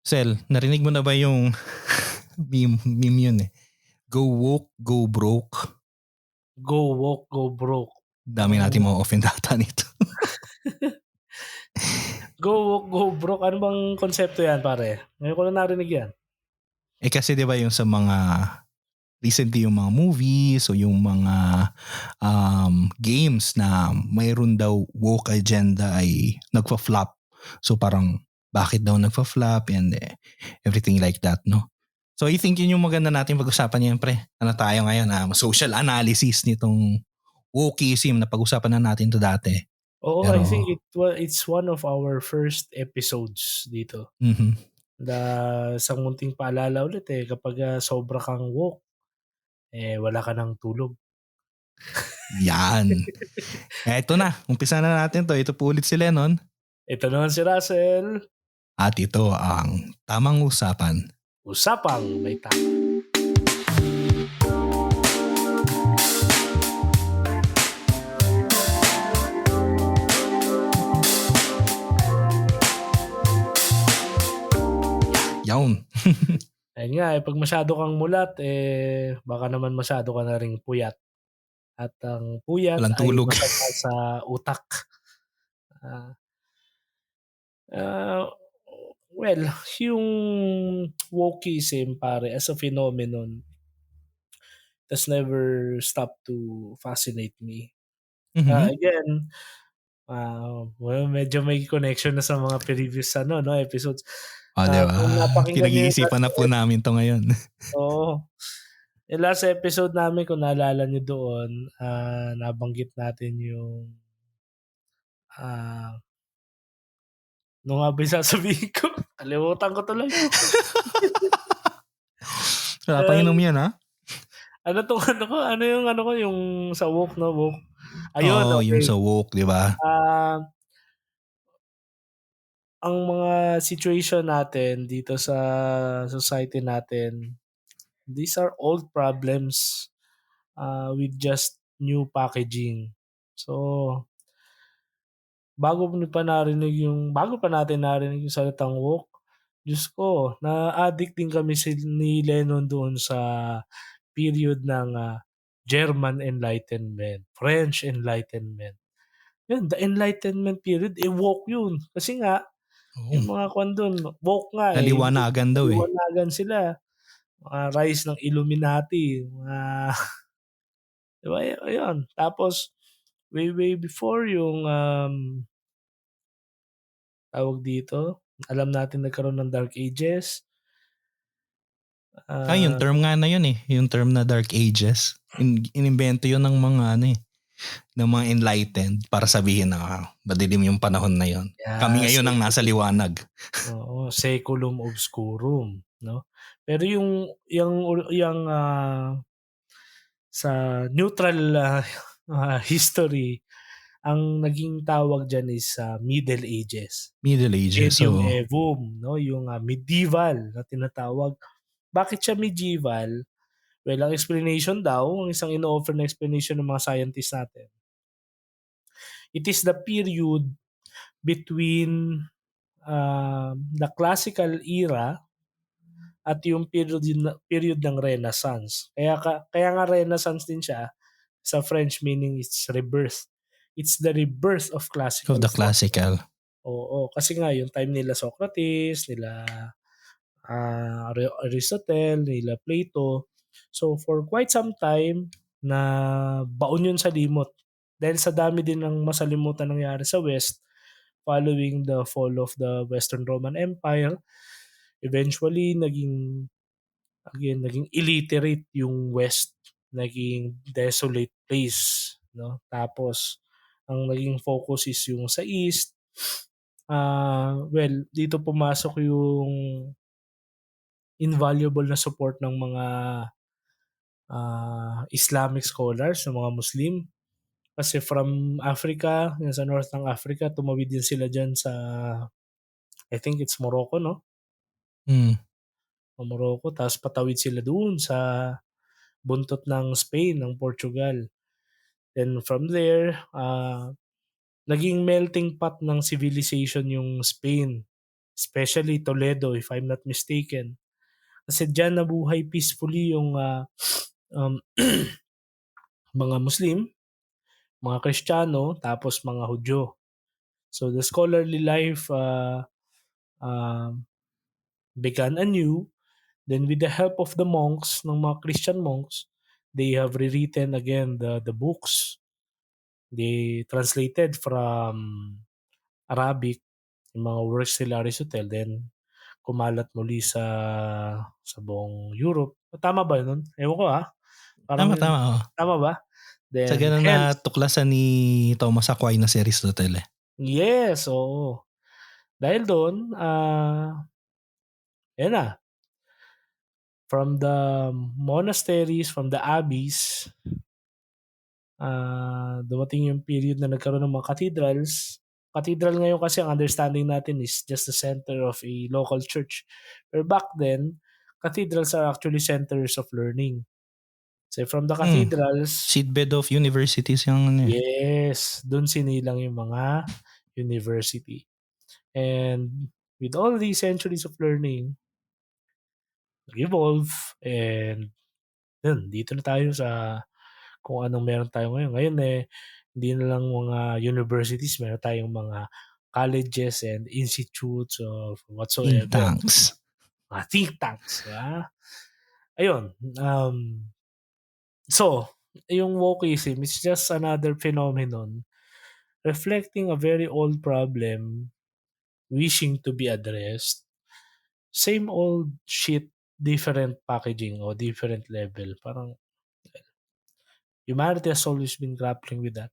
Sel, narinig mo na ba yung meme yun eh? Go woke, go broke. Go woke, go broke. Dami natin mga offend data nito. Go woke, go broke. Ano bang konsepto yan, pare? Ngayon ko lang narinig yan. Kasi di ba yung sa mga recently yung mga movies o yung mga games na mayroon daw woke agenda ay nagpa-flop. So parang bakit daw nagpa-flop and everything like that, no? So I think yun yung maganda natin pag-usapan niyan, pre. Ano tayo ngayon, social analysis nitong wokeism na pag-usapan na natin to dati. Oo, Pero, I think it's one of our first episodes dito. Isang munting paalala ulit kapag sobra kang woke, wala ka ng tulog. yan. Ito na, umpisa na natin to. Ito po ulit si Lennon. Ito naman si Russell. At ito ang Tamang Usapan. Usapang may tama. Yawn. Ayun nga, pag masyado kang mulat, baka naman masyado ka na ring puyat. At ang puyat Walang ay tulog. masama sa utak. Well, yung wokeism, pare, as a phenomenon, has never stopped to fascinate me. Again, well, medyo may connection na sa mga previous episodes. Diba? Kung napakinggan niyo yung Pinag-iisipan na po namin to ngayon. Oo. Yung last episode namin, kung naalala niyo doon, nabanggit natin yung ano nga ba yung sasabihin ko? Kalimutan ko tuloy. Napainom yan, ha? Ano yung sa woke, no? Woke. Ayun, Oo, okay. yung sa woke, di ba? Ang mga situation natin dito sa society natin, these are old problems with just new packaging. So, bago pa natin narinig yung salitang woke, Diyos ko, na-addict din kami ni Lennon doon sa period ng German Enlightenment, French Enlightenment. Yun, the Enlightenment period, woke yun. Kasi nga, yung mga kwan doon, woke nga Naliwanagan daw eh. Naliwanagan sila. Mga rise ng Illuminati. Diba? Ayun. Tapos, way before yung tawag dito, alam natin nagkaroon ng Dark Ages. Yung term nga na yun eh. Yung term na Dark Ages. Inimbento yun ng mga ng mga enlightened para sabihin na madilim yung panahon na yun. Kami ngayon ang nasa liwanag. Oo, Saeculum Obscurum, no? Pero yung sa neutral history, ang naging tawag dyan is Middle Ages. Middle Ages, Medium Evum, no? Yung medieval na tinatawag. Bakit siya medieval? Well, ang explanation daw, ang isang ino-offer na explanation ng mga scientists natin, it is the period between the classical era at yung period ng Renaissance. Kaya nga Renaissance din siya, sa French meaning it's rebirth. It's the rebirth of classical. Of the classical. Oo, kasi nga yung time nila Socrates, nila Aristotle, nila Plato. So for quite some time na baon yun sa limot. Dahil sa dami din ng masalimutan nangyari sa West following the fall of the Western Roman Empire, eventually naging illiterate yung West, naging desolate place, no? Tapos ang naging focus is yung sa East. Well, dito pumasok yung invaluable na support ng mga Islamic scholars, ng mga Muslim. Kasi from Africa, sa north ng Africa, tumawid din sila dyan sa, I think it's Morocco, no? Morocco, tapos patawid sila doon sa buntot ng Spain, ng Portugal. Then from there, naging melting pot ng civilization yung Spain. especially Toledo if I'm not mistaken. Kasi diyan nabuhay peacefully yung um, mga Muslim, mga Kristiyano, tapos mga Hudyo. So the scholarly life um, began anew. Then with the help of the monks, ng mga Christian monks, they have rewritten again the books. They translated from Arabic yung mga works nila Aristotle, then kumalat muli sa buong Europe. Tama ba nun? Ewan ko parang Tama, tama, oo. tama ba? Sa Then gano'n hence, natuklasan ni Thomas Aquinas si Aristotle, eh. yes, oo. Dahil doon, yan na, from the monasteries, from the abbeys, dumating yung period na nagkaroon ng mga cathedrals. Cathedral ngayon kasi ang understanding natin is just the center of a local church. Pero back then, cathedrals are actually centers of learning. So from the cathedrals, Seedbed of universities yung ano, eh. yes, dun sinilang yung mga university. And with all these centuries of learning, nag-evolve, and yun, dito na tayo sa kung anong meron tayo ngayon. Ngayon hindi na lang mga universities, meron tayong mga colleges and institutes of Think whatsoever. tanks. Mga think tanks, ayun, so, yung wokeism is just another phenomenon reflecting a very old problem wishing to be addressed. Same old shit, different packaging o different level. Parang humanity has always been grappling with that.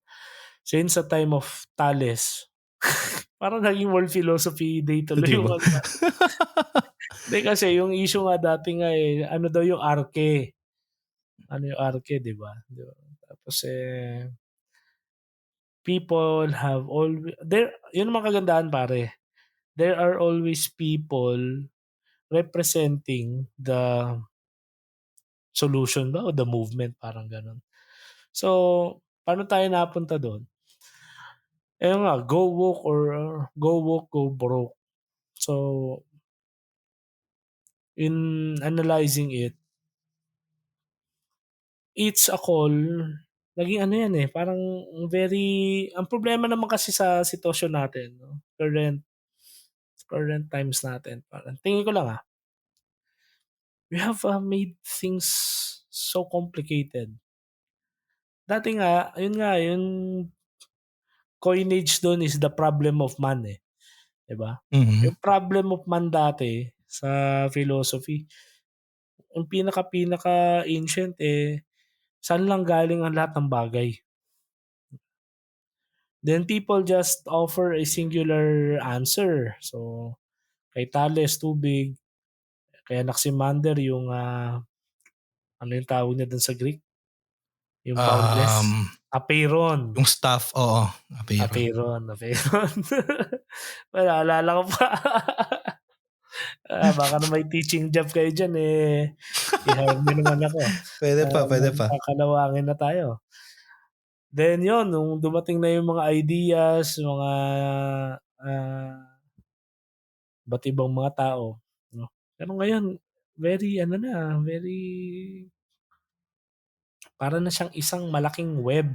Since the time of Thales, parang naging world philosophy day tuloy 'Di yung ba? Hindi kasi yung issue nga dati nga ano daw yung arke. Ano yung arke, di ba? Tapos people have always, yun ang mga kagandahan pare. There are always people representing the solution ba o the movement, parang ganun. So, paano tayo napunta doon? Nga, go woke, go broke. So, in analyzing it, it's a call, naging ano yan parang ang problema naman kasi sa sitwasyon natin, no? Current times natin, parang tingin ko lang we have made things so complicated. Dati nga, yung coinage doon is the problem of man 'di ba? Mhm. Yung problem of man dati sa philosophy, yung pinaka ancient saan lang galing ang lahat ng bagay. Then people just offer a singular answer. So, kay Thales, tubig. Kay Anaximander, yung ano yung tawag niya dun sa Greek? Yung boundless. Um, Apeiron. yung staff, oo, apero. Apeiron. Wala, naalala ko pa. Baka na may teaching job kayo dyan i-hire niyo naman ako. Puwede pa, puwede pa. Magkakalawangin na tayo. Then yon, nung dumating na yung mga ideas, mga iba't ibang mga tao, no? Pero ngayon, very para na siyang isang malaking web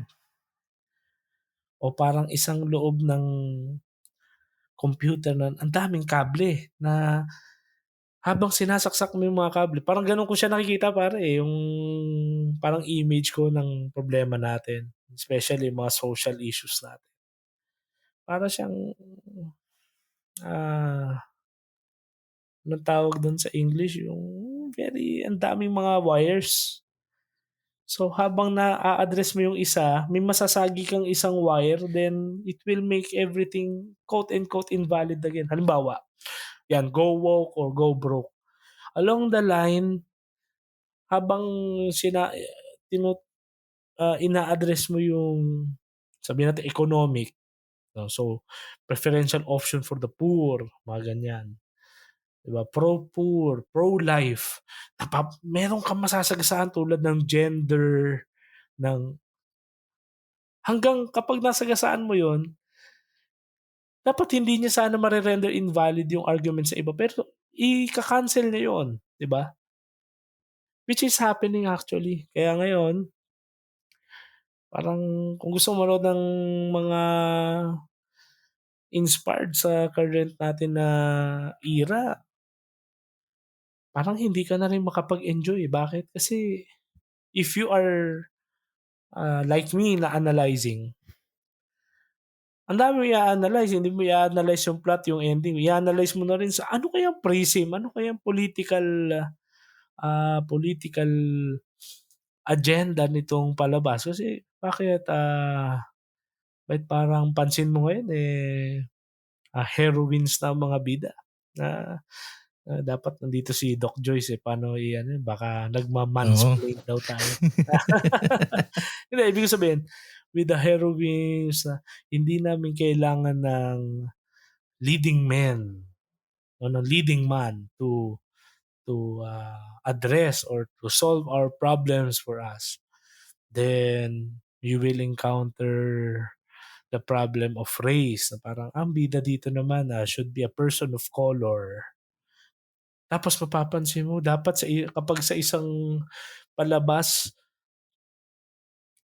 o parang isang loob ng computer na ang daming kable na habang sinasaksak mo yung mga kable, parang gano'n ko siya nakikita pare yung parang image ko ng problema natin, especially yung mga social issues natin. Para siyang, anong tawag dun sa English, yung ang daming mga wires. So habang na-a-address mo yung isa, may masasagi kang isang wire, then it will make everything quote unquote invalid again. Halimbawa, yan, go woke or go broke. Along the line, habang ina-address mo yung sabihin natin economic, no? So preferential option for the poor, mga ganyan. 'Di ba? Pro-poor, pro-life. Meron kang masasagasaan tulad ng gender, ng hanggang kapag nasagasaan mo 'yon, dapat hindi niya sana mare-render invalid yung argument sa iba, pero ika-cancel niya yun, 'di ba? Which is happening actually. Kaya ngayon, parang kung gusto mo manood ng mga inspired sa current natin na era, parang hindi ka na rin makapag-enjoy. Bakit? Kasi if you are, like me na analyzing, ang dami mo i-a-analyze, hindi mo i-a-analyze yung plot, yung ending, i-a-analyze mo na rin sa ano kayang prism, ano kayang political agenda nitong palabas. Kasi bakit parang pansin mo ngayon, heroines na ang mga bida na dapat nandito si Doc Joyce, paano i-ano yun, baka Oo. nagma-mansplain daw tayo. Hindi, ibig ko sabihin, with the heroines na hindi namin kailangan ng leading men o ng leading man to address or to solve our problems for us, then you will encounter the problem of race na parang ang bida dito naman should be a person of color. Tapos mapapansin mo dapat kapag sa isang palabas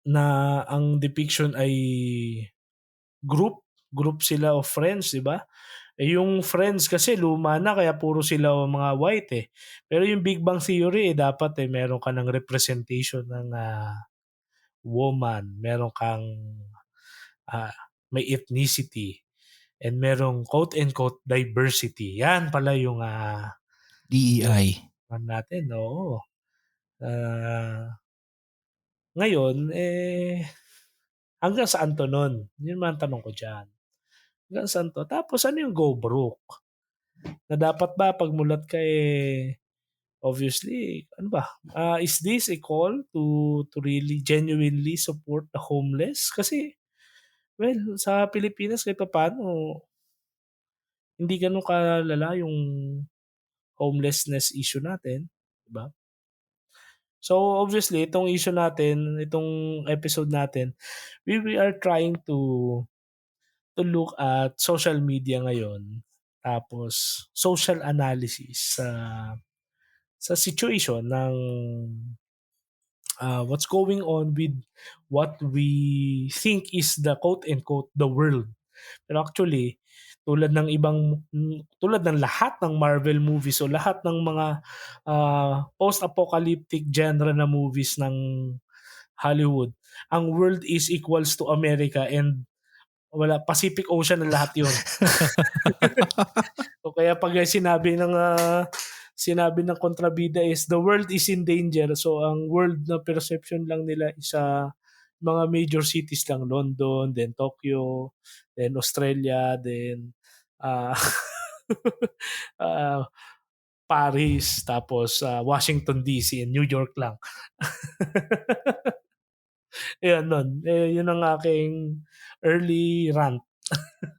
na ang depiction ay group sila of friends, 'di ba? Yung Friends kasi luma na kaya puro sila mga white, eh. Pero yung Big Bang Theory, dapat, meron ka ng representation ng, woman, meron kang, ah, may ethnicity, and merong quote and quote diversity. Yan pala yung DEI. ano natin, oo. Ngayon, hanggang saan 'to nun? Yun naman ang tanong ko diyan. Hanggang saan 'to? Tapos ano yung go broke? Na dapat ba 'pag mulat ka, obviously ano ba, is this a call to really genuinely support the homeless? Kasi, well, sa Pilipinas kahit papaano hindi gano'n kalala yung homelessness issue natin, 'di ba? So, obviously itong issue natin, itong episode natin, we are trying to look at social media ngayon, tapos social analysis sa situation ng, what's going on with what we think is the quote and quote "the world." Pero actually, tulad ng lahat ng Marvel movies o lahat ng mga, post-apocalyptic genre na movies ng Hollywood, ang world is equals to America and wala, Pacific Ocean na lahat 'yun. O kaya 'pag sinabi ng kontrabida is, "The world is in danger." So ang world na perception lang nila is sa mga major cities lang, London, then Tokyo, then Australia, then, ah, ah, Paris, tapos, Washington DC and New York lang. Ayun nun, yun ang aking early rant.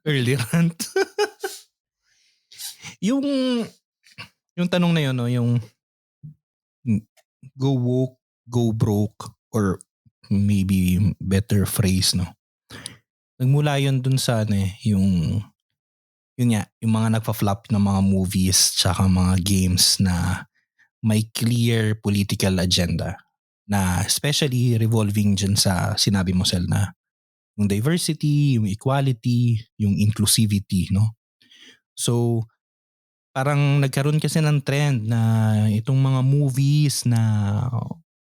Early rant. yung yung tanong na yun, no, yung go woke, go broke, or maybe better phrase, no. Nagmula yun dun sa yun nga, yung mga nagfa-flop na mga movies tsaka mga games na may clear political agenda na especially revolving dyan sa sinabi mo, Sel, na yung diversity, yung equality, yung inclusivity, no? So, parang nagkaroon kasi ng trend na itong mga movies na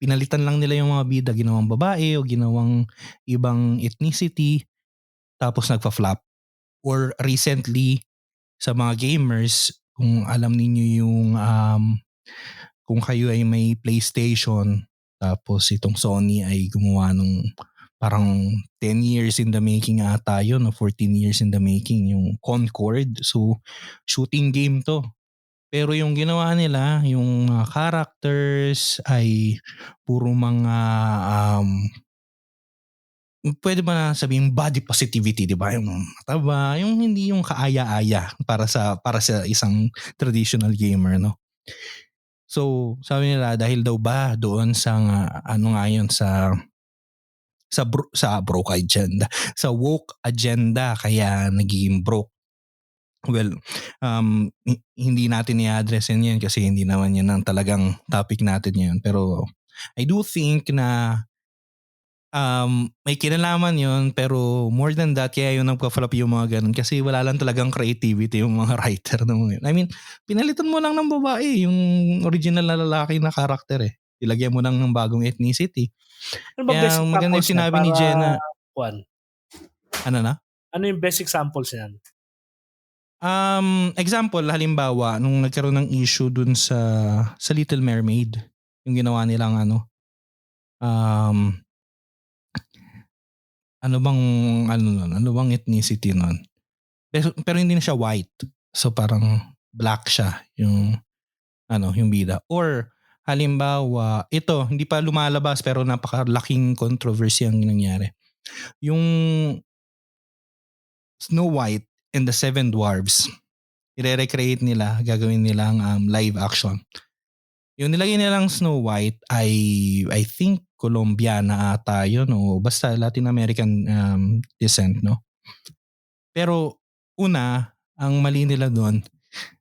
pinalitan lang nila yung mga bida, ginawang babae o ginawang ibang ethnicity, tapos nagfa-flop. Or recently, sa mga gamers, kung alam ninyo yung kung kayo ay may PlayStation, tapos itong Sony ay gumawa nung parang 10 years in the making ata yun, o 14 years in the making, yung Concord. So, shooting game to. Pero yung ginawa nila, yung mga characters ay puro mga pwede ba na sabihin body positivity, 'di ba? Yung mataba, yung hindi yung kaaya-aya para sa isang traditional gamer, no. So, sabi nila dahil daw ba doon sa ano nga yun, sa broke agenda, sa woke agenda kaya nagiging broke Well, hindi natin i-address yan kasi hindi naman yan ang talagang topic natin ngayon. Pero I do think na may kinalaman yun, pero more than that, kaya yung nagpa-flop yung mga ganun kasi wala lang talagang creativity yung mga writer na mga yun. I mean, pinalitan mo lang ng babae yung original na lalaki na karakter eh. Ilagyan mo lang ng bagong ethnicity. Ano bang Kaya basic maganda yung samples niyan sinabi ni para Jenna. kuwan? Ano na? Ano yung basic samples niyan? Example, halimbawa, nung nagkaroon ng issue dun sa Little Mermaid, yung ginawa nilang um, ano bang ethnicity nun? Pero hindi na siya white. So parang black siya yung bida. Or halimbawa, ito hindi pa lumalabas pero napakalaking controversy ang nangyari. Yung Snow White and the Seven Dwarfs, i-recreate nila, gagawin nilang live action. Yung nilagay nilang Snow White ay I think Colombiana ata yun o basta Latin American descent, no? Pero una, ang mali nila doon,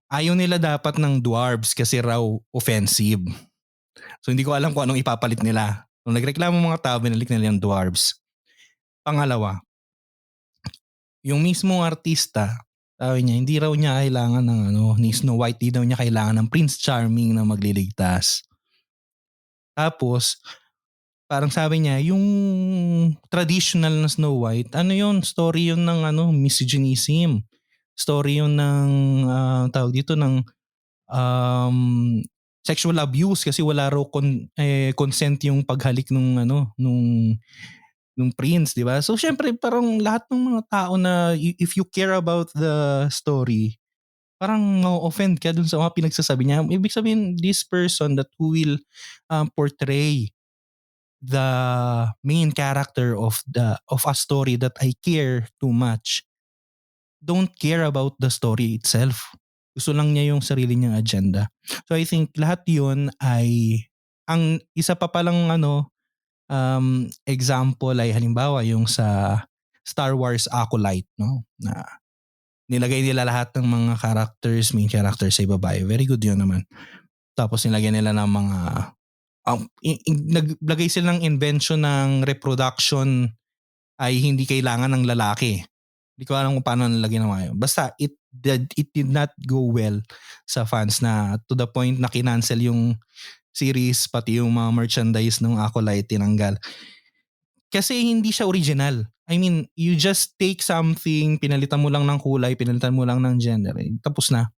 ayaw nila dapat ng dwarves kasi raw offensive. So hindi ko alam kung anong ipapalit nila. Nung nagreklamo mga tao, binalik nila yung dwarves. Pangalawa, yung mismong artista, sabi niya, hindi raw niya kailangan ng ni Snow White, hindi daw niya kailangan ng Prince Charming na magliligtas. Tapos, parang sabi niya, yung traditional na Snow White, story yun ng misogynism. Story yun ng, tawag dito, ng um, sexual abuse kasi wala raw consent yung paghalik nung prince, di ba? So syempre parang lahat ng mga tao na if you care about the story, parang ma-offend ka dun sa mga pinagsasabi niya. Ibig sabihin, this person that who will portray the main character of a story that I care too much don't care about the story itself. Gusto lang niya yung sarili niyang agenda. So I think lahat yun ay ang isa pa palang example ay halimbawa yung sa Star Wars Acolyte, no? Na nilagay nila lahat ng mga main characters sa babae. Very good yun naman. Tapos nilagay nila ng mga naglagay sila ng invention ng reproduction ay hindi kailangan ng lalaki. Hindi ko alam kung paano nila ginawa yun. Basta it did not go well sa fans na to the point na kinancel yung series pati yung mga merchandise ng Acolyte tinanggal. Kasi hindi siya original. I mean, you just take something, pinalitan mo lang ng kulay, pinalitan mo lang ng gender, tapos na.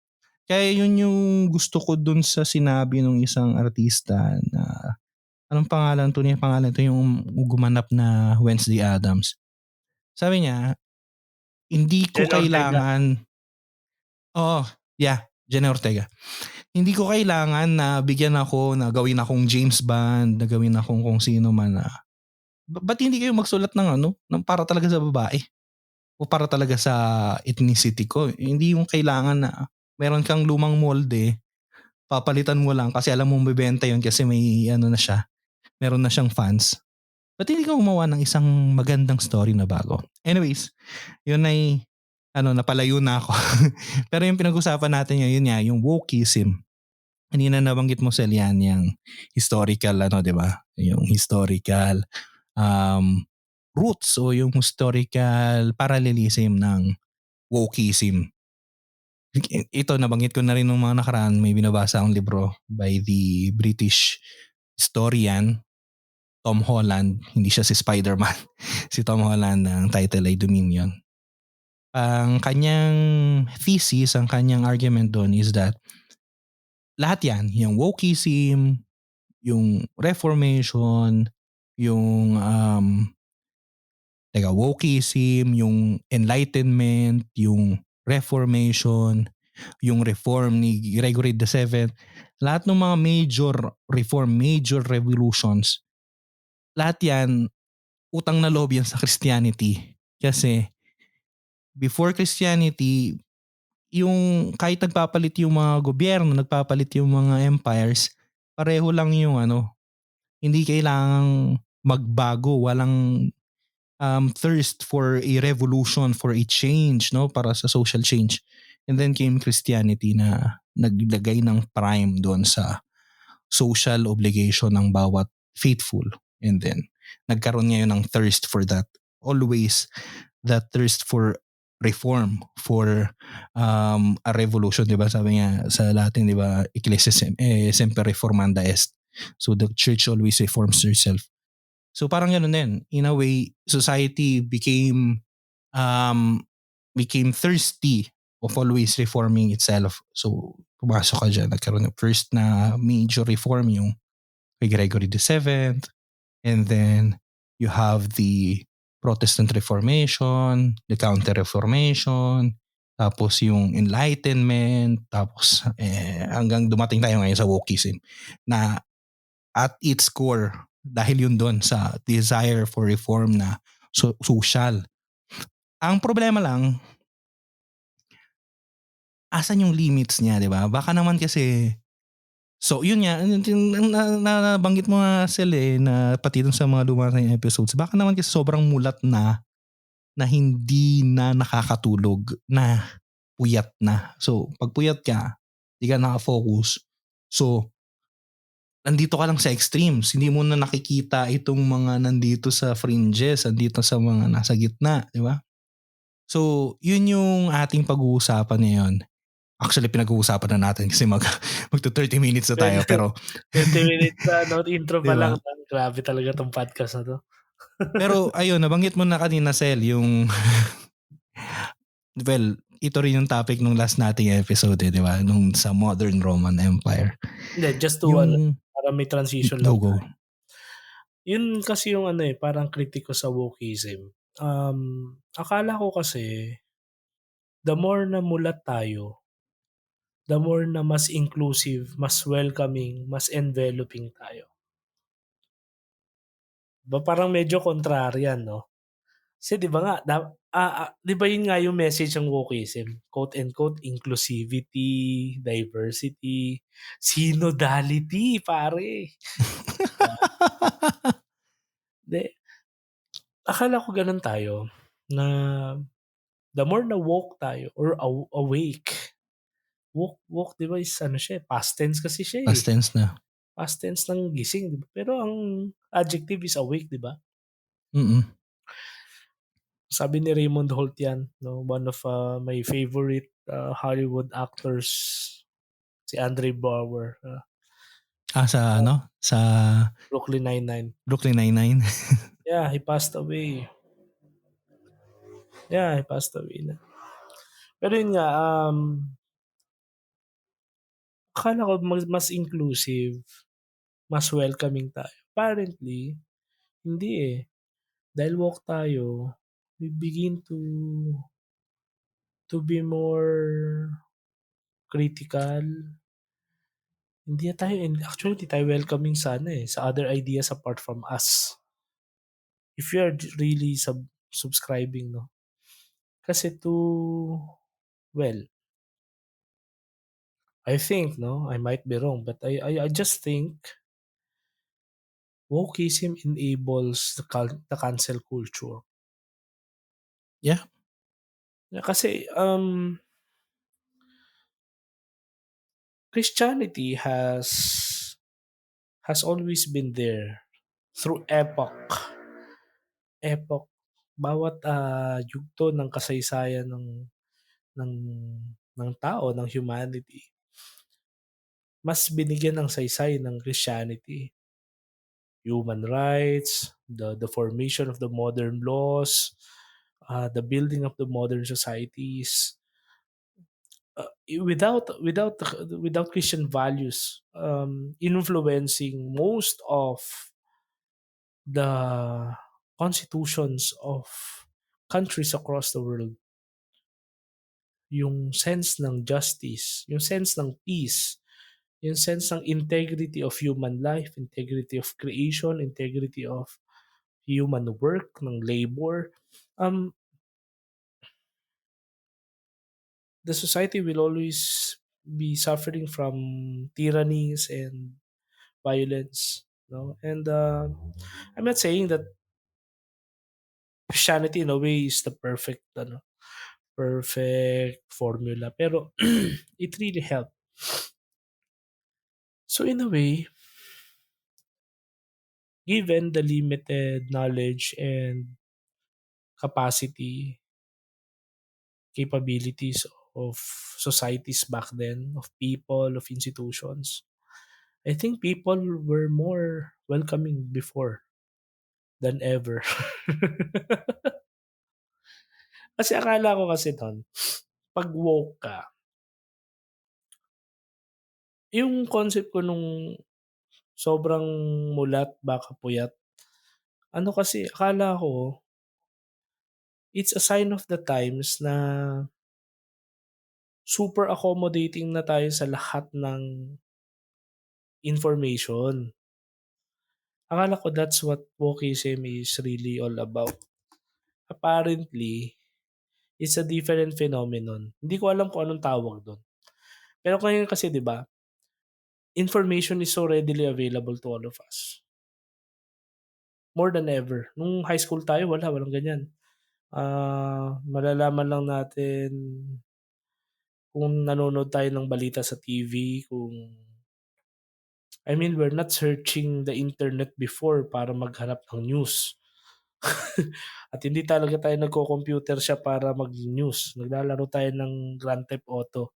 Kaya yun yung gusto ko dun sa sinabi ng isang artista na anong pangalan to niya? Pangalan to yung gumanap na Wednesday Addams. Sabi niya, hindi ko Jenna Ortega. kailangan, Jenna Ortega. Hindi ko kailangan na bigyan ako na gawin akong James Bond, na gawin akong kung sino man na. Ba't hindi kayo magsulat ng para talaga sa babae? O para talaga sa ethnicity ko? Hindi yung kailangan na meron kang lumang molde, papalitan mo lang kasi alam mong bibenta yun kasi may na siya, meron na siyang fans. Ba't hindi ka gumawa ng isang magandang story na bago? Anyways, yun ay napalayo na ako. Pero yung pinag-usapan natin ngayon nga, yung wokeism. Kanina nabanggit mo sa Lian yung historical, di ba? Yung historical roots o yung historical parallelism ng wokeism. Ito, nabanggit ko na rin nung mga nakaraan, may binabasa akong libro by the British historian Tom Holland. Hindi siya si Spider-Man. Si Tom Holland, ang title ay Dominion. Ang kanyang thesis, ang kanyang argument doon is that lahat yan, yung wokeism, yung reformation, yung wokeism, yung enlightenment, yung reformation, yung reform ni Gregory VII, lahat ng mga major reform, major revolutions, lahat yan, utang na loob yan sa Christianity. Kasi before Christianity, yung kahit nagpapalit yung mga gobyerno, nagpapalit yung mga empires, pareho lang yung hindi kailangang magbago, walang thirst for a revolution, for a change, no, para sa social change. And then came Christianity na naglagay ng prime doon sa social obligation ng bawat faithful. And then, nagkaroon ngayon ng thirst for that. Always that thirst for reform, for a revolution, di ba? Sabi nga sa Latin, di ba? Ecclesia semper reformanda est. So the church always reforms herself. So parang gano'n din. In a way, society became thirsty of always reforming itself. So pumasok ka dyan. Nagkaroon ng first na major reform yung kay Gregory VII. And then you have the Protestant Reformation, the Counter-Reformation, tapos yung Enlightenment, tapos hanggang dumating tayo ngayon sa wokeism na at its core, dahil yun doon sa desire for reform na social. Ang problema lang, asan yung limits niya, di ba? Baka naman kasi, so yun nga, nabanggit mo nga sila na pati dun sa mga dumating episodes, baka naman kasi sobrang mulat na hindi na nakakatulog, na puyat na. So pag puyat ka, hindi ka nakafocus, so nandito ka lang sa extremes. Hindi mo na nakikita itong mga nandito sa fringes, nandito sa mga nasa gitna, di ba? So, yun yung ating pag-uusapan ngayon. Actually, pinag-uusapan na natin kasi magto 30 minutes na tayo. Pero, 30 minutes na, no? Intro pa di ba? lang. Grabe talaga tong podcast na to. Pero, ayun, nabanggit mo na kanina, Sel, yung, well, ito rin yung topic nung last nating episode, di ba? Nung sa Modern Roman Empire. Hindi, just to, Yung, para may transition lang. go. Yun kasi yung parang kritiko sa wokeism. Akala ko kasi, the more na mulat tayo, the more na mas inclusive, mas welcoming, mas enveloping tayo. Parang medyo contrarian, no? Kasi 'di ba nga, 'di ba yun nga yung message ng wokeism? Quote and quote, inclusivity, diversity, synodality, pare. De, akala ko ganun tayo na the more na woke tayo or awake, woke 'di ba is siya, past tense kasi siya eh. Past tense na. Past tense ng gising, 'di ba? Pero ang adjective is awake, 'di ba? Mm. Sabi ni Raymond Holt yan, no? One of my favorite Hollywood actors, si Andre Bauer, Sa ano? Sa Brooklyn Nine-Nine. Brooklyn Nine-Nine. Yeah, he passed away. Yeah, he passed away na. Pero yun nga, akala ko mas inclusive, mas welcoming tayo. Apparently, hindi eh. Dahil woke tayo, we begin to be more critical. Actually, hindi tayo welcoming sa sa other ideas apart from us. If you are really subscribing, no? Kasi well, I think, no, I might be wrong, but I just think wokeism enables the cancel culture. Yeah. Kasi Christianity has always been there through epoch, bawat yugto ng kasaysayan ng ng tao, ng humanity, mas binigyan ng saysay ng Christianity. Human rights, the formation of the modern laws, the building of the modern societies. Without Christian values influencing most of the constitutions of countries across the world, yung sense ng justice, yung sense ng peace, yung sense ng integrity of human life, integrity of creation, integrity of human work, ng labor, the society will always be suffering from tyrannies and violence, no? And I'm not saying that Christianity in a way is the perfect perfect formula, pero it really helped. So in a way, given the limited knowledge and capacity, capabilities of societies back then, of people, of institutions, I think people were more welcoming before than ever. Kasi akala ko kasi nun, 'pag woke ka, yung concept ko nung sobrang mulat baka puyat, ano kasi akala ko it's a sign of the times na super accommodating na tayo sa lahat ng information. Akala ko that's what wokeism is really all about. Apparently, it's a different phenomenon. Hindi ko alam kung anong tawag dun. Pero ngayon kasi 'di ba, information is so readily available to all of us. More than ever. Nung high school tayo walang ganyan. Malalaman lang natin kung nanonood tayo ng balita sa TV, kung I mean, we're not searching the internet before para maghanap ng news. At hindi talaga tayo nagko-computer siya para mag-news. Naglalaro tayo ng Grand Theft Auto.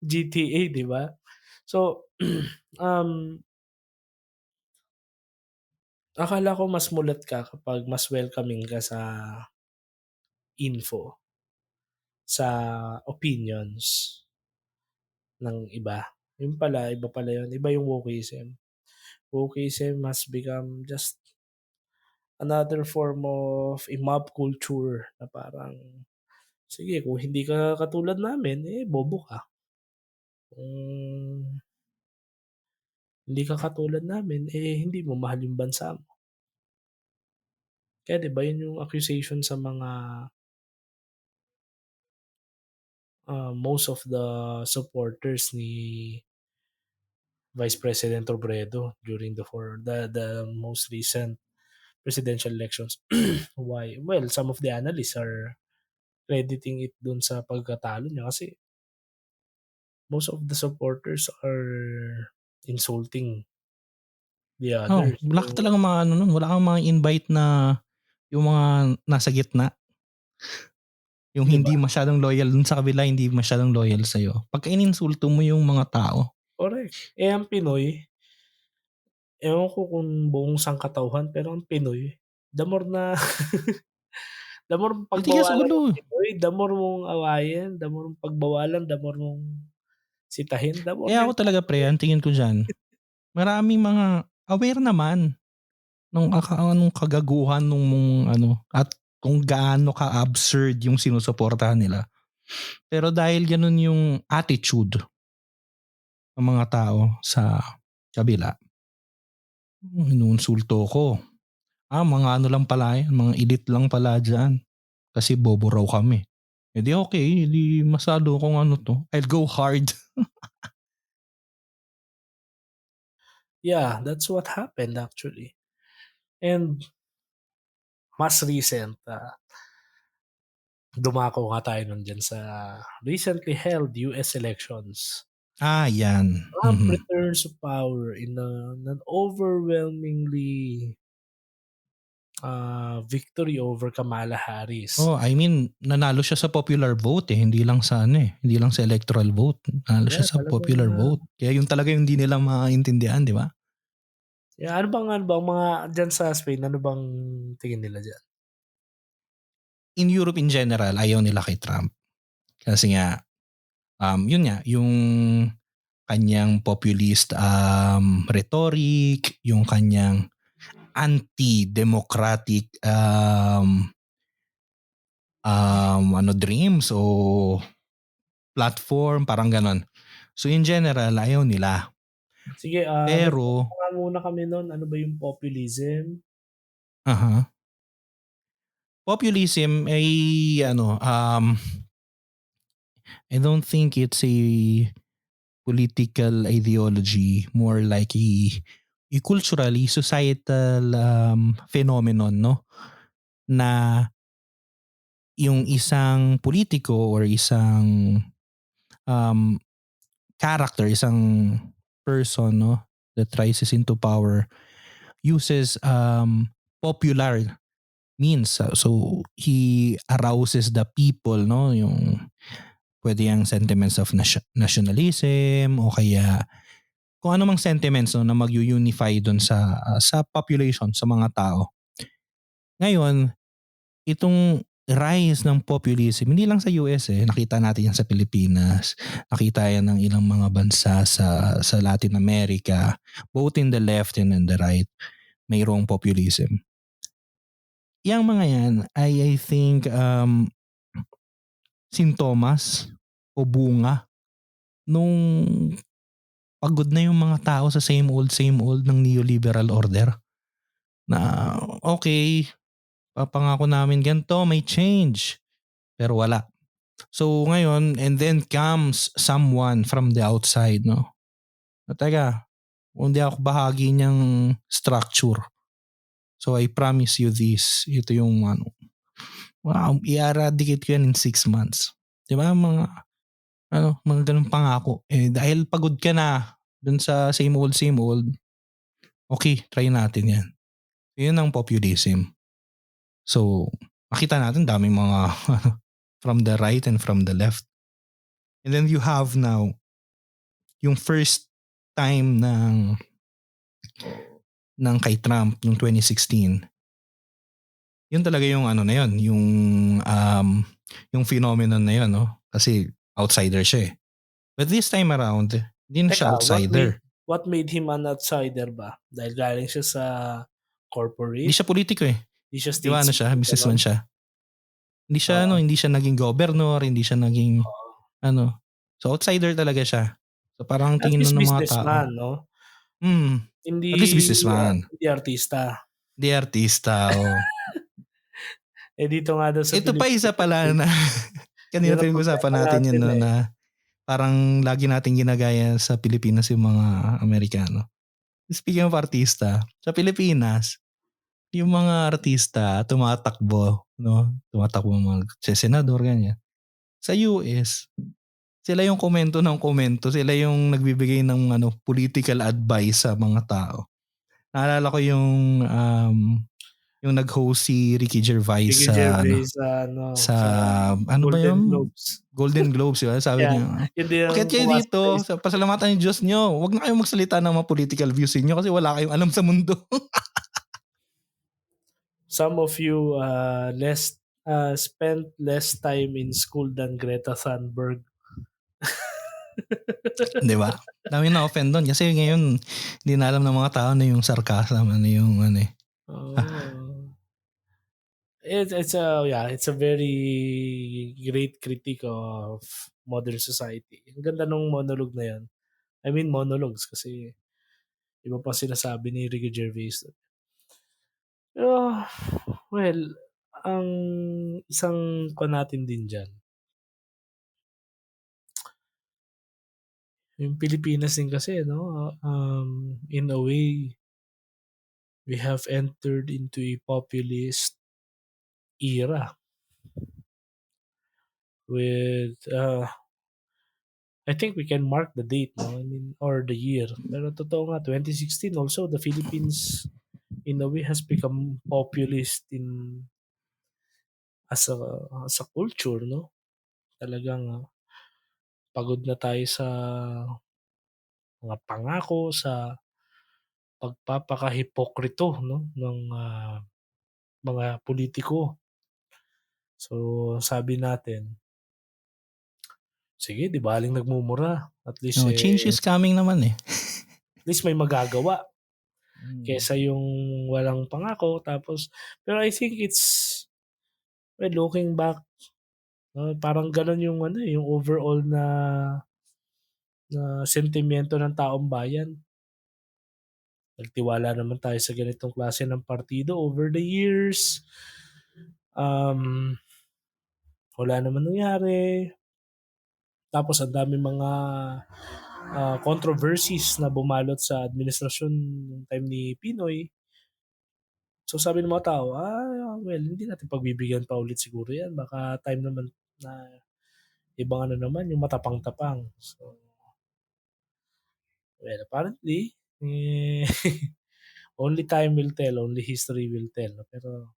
GTA, 'di ba? So, um, akala ko mas mulat ka kapag mas welcoming ka sa info, sa opinions ng iba. Yun pala, iba pala yun. Iba yung wokeism. Wokeism has become just another form of a mob culture na parang, sige, kung hindi ka katulad namin, eh, bobo ka. Kung hindi ka katulad namin, eh, hindi mo mahal yung bansa mo. Kaya 'di ba yun yung accusation sa mga most of the supporters ni Vice President Robredo during the most recent presidential elections. Why? Well, some of the analysts are crediting it dun sa pagkatalo niya kasi most of the supporters are insulting the Oh, others. wala ka So, talagang mga ano nun, wala kang mga invite na yung mga nasa gitna, yung 'di ba? hindi masyadong loyal dun sa kabila, hindi masyadong loyal sa'yo. Pagka ininsulto mo yung mga tao, Correct. Eh, ang Pinoy, ewan ko kung buong sangkatauhan, pero ang Pinoy, the more na the more mong matigas pagbawalan ng ulo. Pinoy, the more mong awayin, the more mong pagbawalan, the more mong sitahin, the more Kaya ako kang talaga pre, ang tingin ko diyan, maraming mga aware naman nung kagaguhan nung mong ano at kung gaano ka-absurd yung sinusuportahan nila. Pero dahil gano'n yung attitude ng mga tao sa kabila, inuinsulto ko. Mga ano lang pala yan, mga elite lang pala diyan kasi bobo raw kami. Eh di okey, di masado kung ano 'to, I'll go hard. yeah, that's what happened actually. And mas recent, dumako nga tayo nun diyan sa recently held US elections. Yan, Trump returns to power in an overwhelmingly, victory over Kamala Harris. Oh, I mean nanalo siya sa popular vote, hindi lang sa ano, hindi lang sa electoral vote, nanalo Yeah, siya sa talagang, popular vote. Kaya yun talaga yung hindi nila maintindihan, 'di ba? yeah, ano bang mga diyan sa Spain, ano bang tingin nila diyan? In Europe in general, ayaw nila kay Trump. Kasi nga, yun nga, yung kanyang populist rhetoric, yung kanyang anti-democratic dreams o platform, parang ganon. So in general, ayaw nila. Sige, mag-start Pero, nga muna kami nun, ano ba yung populism? aha, populism ay I don't think it's a political ideology, more like a culturally societal phenomenon, no? Na yung isang politiko or isang um, character, isang person, no, that rises into power uses popular means. So he arouses the people, no, yung pwede yung sentiments of nationalism o kaya kung ano mang sentiments, no, na mag-unify dun sa population, sa mga tao. Ngayon, itong rise ng populism, hindi lang sa US nakita natin yan sa Pilipinas, nakita yan ng ilang mga bansa sa Latin America, both in the left and in the right, mayroong populism. Yang mga yan ay I think sintomas o bunga nung pagod na yung mga tao sa same old ng neoliberal order. Na okay, papangako namin ganito, may change. Pero wala. So ngayon, and then comes someone from the outside, no? Na teka, hindi ako bahagi niyang structure. So I promise you this. Ito yung wow, i-eradicate ko yan in 6 months. Di ba? Mga ganun pangako. Dahil pagod ka na dun sa same old, okay, try natin yan. Yun ang populism. So, makita natin daming mga from the right and from the left. And then you have now yung first time ng kay Trump noong 2016. Yun talaga yung na yun, yung phenomenon na yun, no? Kasi outsider siya eh. But this time around, hindi na siya Teka, outsider. what made him an outsider ba? Dahil galing siya sa corporate? Hindi siya politiko eh. Hindi siya Di ba siya? Businessman siya. Hindi siya naging governor, hindi siya naging So outsider talaga siya. So parang At tingin least ng mga businessman, tao. no? At least businessman. Hindi artista. Hindi artista, oh. Dito nga daw sa Ito pa isa pala na kanina pinag-usapan natin yun, no, na parang lagi nating ginagaya sa Pilipinas yung mga Amerikano. Speaking of artista, sa Pilipinas, yung mga artista tumatakbo, no? Tumatakbo mga senador, ganyan. Sa US, sila yung komento ng komento, sila yung nagbibigay ng political advice sa mga tao. Naalala ko yung nag-host si Ricky Gervais sa Golden ba yun? Globes. Golden Globes, yun. Sabi niya, bakit kayo dito? Sa pasalamatan ng Diyos nyo, huwag na kayong magsalita ng mga political views niyo kasi wala kayong alam sa mundo. Some of you spent less time in school than Greta Thunberg. Di ba? Dami na offend doon kasi ngayon hindi na alam ng mga tao na yung sarcasm, It's a very great critique of modern society. Ang ganda nung monologue na yan. I mean monologues kasi iba pa sinasabi ni Ricky Gervais. Well, ang isang natin din dyan, yung Pilipinas din kasi, no? In a way, we have entered into a populist era with I think we can mark the date, no? I mean, or the year. Pero totoo nga, 2016 also, the Philippines in a way has become populist as a culture, no? Talagang pagod na tayo sa mga pangako, sa pagpapakahipokrito, no, ng mga politiko. So sabi natin, sige, di baling nagmumura. At least change is coming naman eh. At least may magagawa. Kesa yung walang pangako pero I think it's looking back, parang ganun yung yung overall na sentimento ng taong bayan. Nagtiwala naman tayo sa ganitong klase ng partido over the years. Wala naman nangyari. Tapos ang dami mga controversies na bumalot sa administrasyon ng time ni Pinoy. So sabi ng mga tao, well, hindi natin pagbibigyan pa ulit siguro yan. Baka time naman na ibang ano naman, yung matapang-tapang. So, well, apparently, only time will tell, only history will tell. Pero,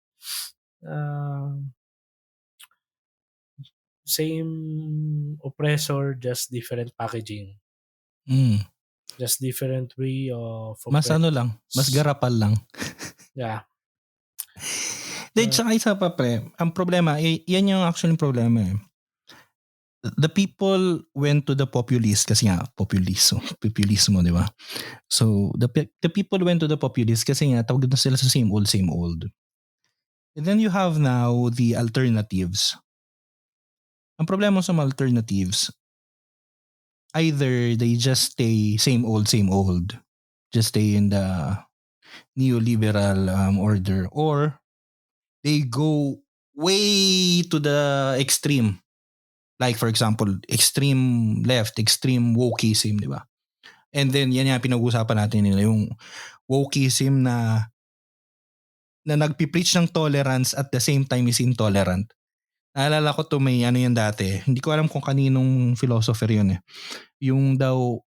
uh, same oppressor, just different packaging. Mm. Just different way of Mas oppress. ano lang, mas garapal lang. Yeah. Then tsaka isa pa pre, ang problema, yan yung actually problema eh. The people went to the populist kasi nga populismo, di ba? So the people went to the populist kasi nga tawag na sila sa same old. And then you have now the alternatives. Ang problema sa mga alternatives, either they just stay same old, just stay in the neoliberal order, or they go way to the extreme. Like for example, extreme left, extreme wokeism, di ba? And then yan yung pinag-uusapan natin nila, yung wokeism na nagpipreach ng tolerance at the same time is intolerant. Naalala ko to, may ano yan dati. Hindi ko alam kung kaninong philosopher yun eh. Yung daw,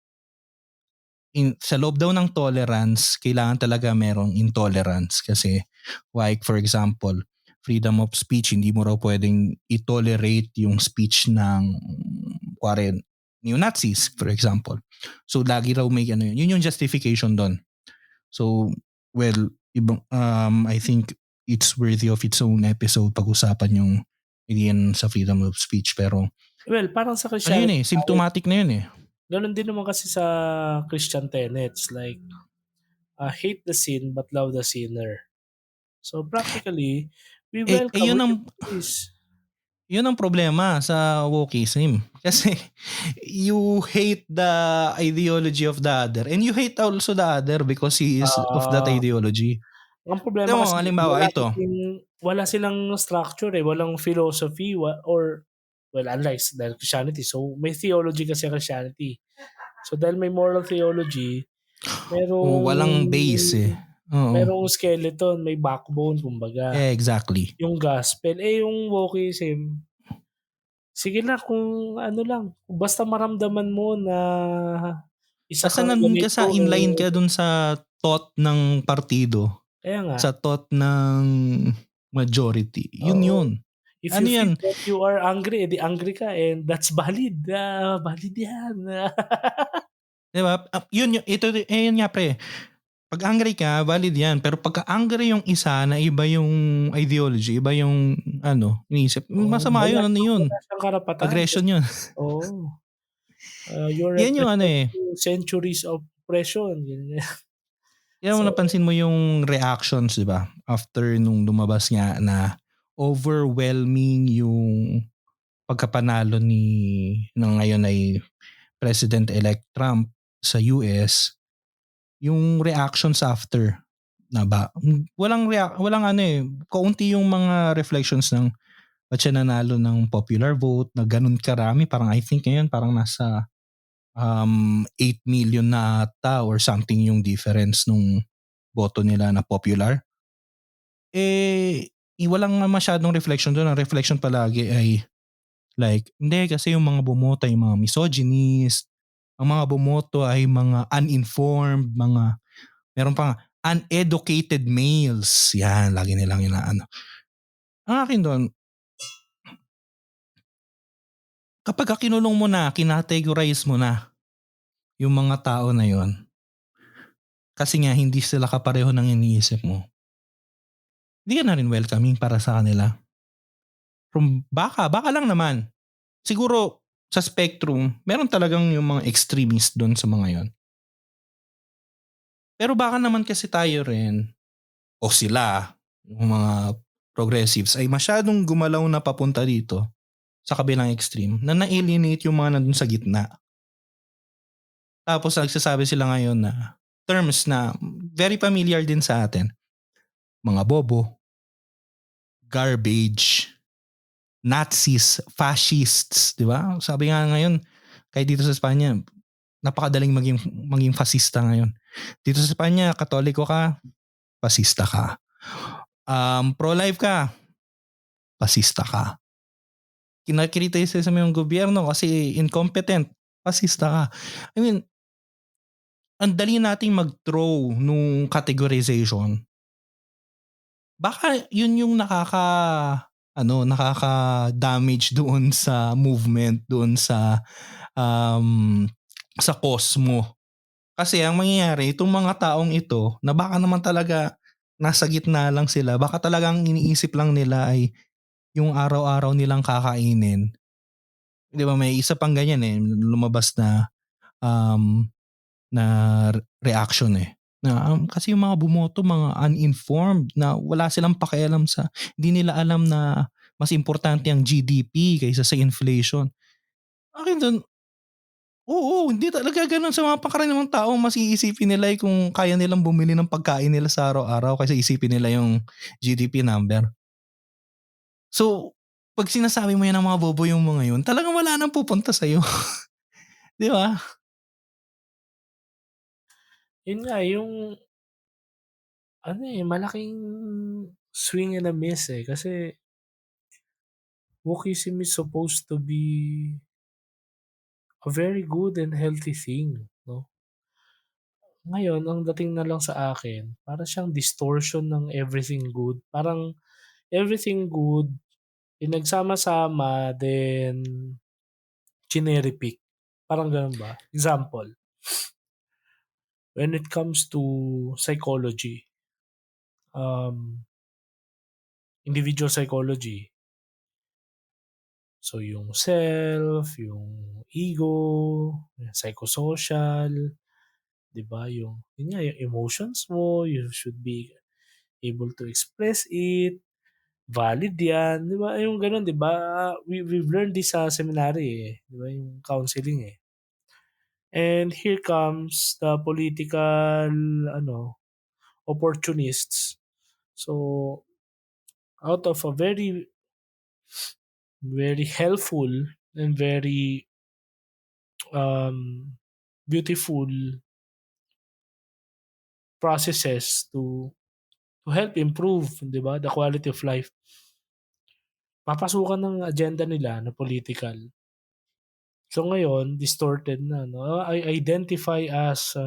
sa loob daw ng tolerance, kailangan talaga merong intolerance. Kasi like for example, freedom of speech, hindi mo raw pwedeng i-tolerate yung speech ng neo-Nazis, for example. So lagi raw may ano yun. Yun yung justification doon. So, well, I think it's worthy of its own episode pag-usapan yung yan sa freedom of speech. Pero, well, parang sa ano Christianity, yun eh, symptomatic na yun eh. ganun din naman kasi sa Christian tenets. Like, hate the sin but love the sinner. So practically, we welcome yun ang problema sa wokeism. Kasi you hate the ideology of the other and you hate also the other because he is of that ideology. Ang problema kasi, halimbawa, ito. Wala silang structure eh, walang philosophy or, well, unlike dahil Christianity, so may theology kasi Christianity. So dahil may moral theology, walang base eh. Merong skeleton, may backbone, kumbaga. Exactly. Yung gospel, yung wokeism, sige na kung ano lang, basta maramdaman mo na isa basta kang nandun ka ganito, sa inline ka dun sa thought ng partido. Kaya nga. Sa thought ng majority. Yun. If ano you yan? feel that you are angry, edi angry ka and that's valid. Valid yan. Diba? Yun nga pre. Pag angry ka, valid yan. Pero pagka angry yung isa na iba yung ideology, iba yung iniisip, masama yun. Ano yun? Aggression yun. You're yan yung centuries of oppression. Yan mo napansin mo yung reactions, diba? After nung lumabas nga na overwhelming yung pagkapanalo ng ngayon ay President-elect Trump sa US, yung reactions after na ba? Walang kaunti yung mga reflections ng ba't siya nanalo ng popular vote na ganun karami. Parang I think ngayon parang nasa 8 million na ata or something yung difference nung boto nila na popular. Walang masyadong reflection doon. Ang reflection palagi ay like, hindi kasi yung mga bumoto ay mga misogynist, ang mga bumoto ay mga uninformed, meron pa nga, uneducated males. Yan, lagi nilang inaano. Ang akin doon, kapag kinulong mo na, kinategorize mo na yung mga tao na yon, kasi nga hindi sila kapareho ng iniisip mo, hindi ka na rin welcoming para sa kanila. Baka lang naman. Siguro sa spectrum, meron talagang yung mga extremist doon sa mga yon. Pero baka naman kasi tayo rin, o sila, yung mga progressives, ay masyadong gumalaw na papunta dito sa kabilang extreme na na-alienate yung mga nandun sa gitna. Tapos nagsasabi sila ngayon na terms na very familiar din sa atin. Mga bobo, garbage, Nazis, fascists, di ba? Sabi nga ngayon, kahit dito sa Espanya, napakadaling maging fascista ngayon. Dito sa Espanya, Katoliko ka, fascista ka. Pro-life ka, pasista ka. Kinakriticize mo yung gobyerno kasi incompetent, pasista ka. I mean, ang dali nating mag-throw nung categorization. Baka yun yung nakaka-damage doon sa movement, doon um, sa cause mo. Kasi ang mangyayari, itong mga taong ito, na baka naman talaga nasa gitna lang sila, baka talagang iniisip lang nila ay yung araw-araw nilang kakainin. 'Di ba may isa pang ganyan lumabas um, na reaction na kasi yung mga bumoto mga uninformed na wala silang pakialam hindi nila alam na mas importante ang GDP kaysa sa inflation. Akin dun, oo, hindi talaga gano'n sa mga pangkaraniwang tao. Mas iisipin nila kung kaya nilang bumili ng pagkain nila sa araw-araw kaysa isipin nila yung GDP number. So, 'pag sinasabi mo yan ng mga bobo yung mga yun, talagang wala nang pupunta sa'yo. 'Di ba? Yun nga, yung malaking swing and a miss kasi wokeism is supposed to be a very good and healthy thing, no? Ngayon, ang dating na lang sa akin, para siyang distortion ng everything good. Parang everything good, pinagsama-sama, then cherry-pick. Parang ganun ba? Example, when it comes to psychology, individual psychology, so yung self, yung ego, yung psychosocial, 'di ba? Yun nga, yung emotions mo, you should be able to express it, valid 'yan, 'di ba? Yung gano'n, 'di ba? We've learned this sa seminary 'di ba? Yung counseling And here comes the political opportunists. So out of a very very helpful and very um beautiful processes to help improve, 'di ba, the quality of life. Papasukan ng agenda nila na political. So ngayon distorted na 'no. I identify as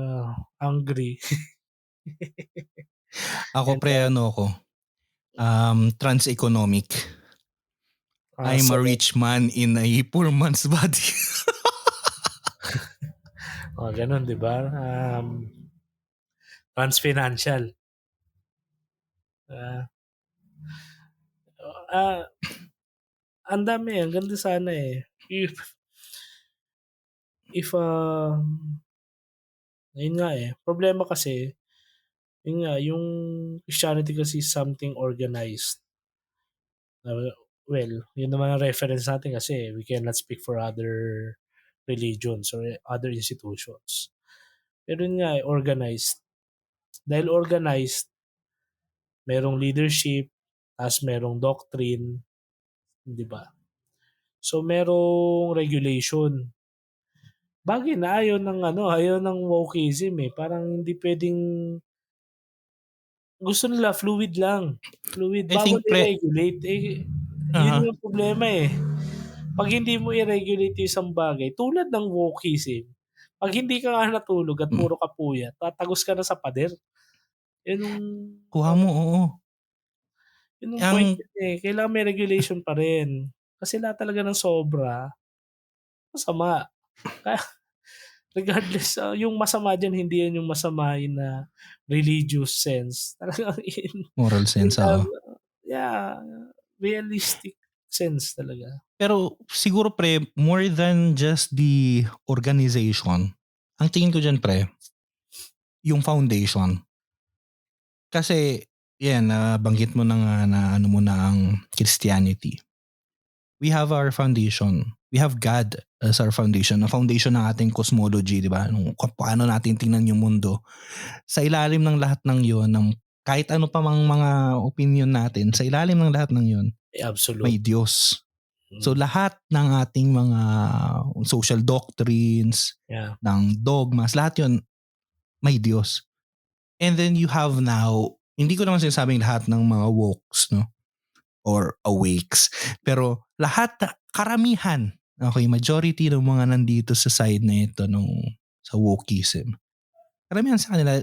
angry Ako and pre trans-economic. I'm a so rich man in a poor man's body. gano'n 'di ba? Trans-financial. Ah, ah, ang dami ang ganda sana if yun nga problema kasi yun nga yung Christianity kasi is something organized. Well, yun naman ang reference natin kasi we cannot speak for other religions or other institutions. Pero yun nga organized. Dahil organized, merong leadership, ta's merong doctrine, 'di ba? So merong regulation. Bagay na ayaw ng wokeism Parang hindi puwedeng gusto nila fluid lang. Fluid, I bawal think pre, i-regulate. Yun uh yung problema 'Pag hindi mo i-regulate yung isang bagay, tulad ng wokeism, 'pag hindi ka nga natulog at puro ka puyat, tatagos ka na sa pader. Yun yung kuha ano, mo, oo. yun yung point Ang Kailangan may regulation pa rin. Kasi lahat talaga ng sobra, masama. Kaya regardless, yung masama diyan hindi yan yung masama in a religious sense. Talagang moral in sense, a oo. yeah, realistic sense talaga. Pero siguro pre, more than just the organization, ang tingin ko diyan pre, yung foundation. Kasi yan, nabanggit mo na nga na ano mo na ang Christianity. We have our foundation. We have God as our foundation. Ang foundation ng ating cosmology, di ba? Kung paano natin tingnan yung mundo. Sa ilalim ng lahat ng yon, ng kahit ano pa mang mga opinion natin, sa ilalim ng lahat ng yon, may Absolute. Diyos. So Mm, lahat ng ating mga social doctrines, yeah. ng dogmas, lahat yon may Diyos. And then you have now hindi ko naman sinasabing lahat ng mga wokes, no? Or awakes. Pero lahat, karamihan, okay, majority ng mga nandito sa side na ito nung sa wokeism, karamihan sa kanila,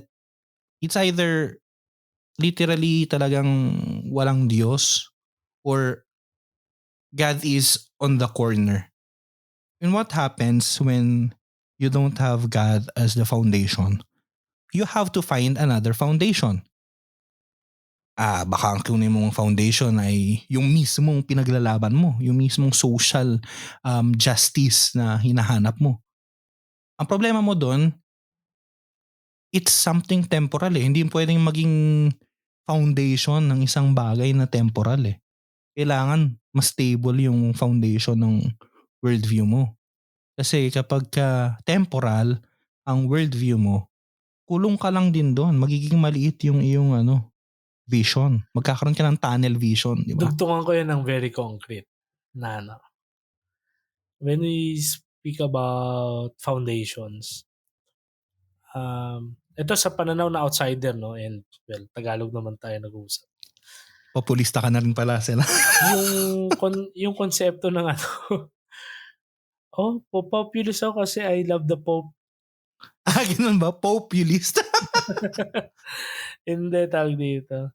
it's either literally talagang walang Diyos or God is on the corner. And what happens when you don't have God as the foundation? You have to find another foundation. Baka ang kunin mong foundation ay yung mismong pinaglalaban mo, yung mismong social justice na hinahanap mo. Ang problema mo doon, it's something temporal eh. Hindi pwedeng maging foundation ng isang bagay na temporal eh. Kailangan mas stable yung foundation ng worldview mo. Kasi kapag ka temporal ang worldview mo, kulong ka lang din doon. Magiging maliit yung iyong vision. Magkakaroon ka ng tunnel vision, di ba? Dugtungan ko yan ng very concrete na ano. When we speak about foundations, ito sa pananaw na outsider, no? And well, Tagalog naman tayo nag-uusap. Populista ka na rin pala sila. yung konsepto ng ano, populist ako kasi I love the Pope. Ganun ba? Populist? Hindi, tawag dito.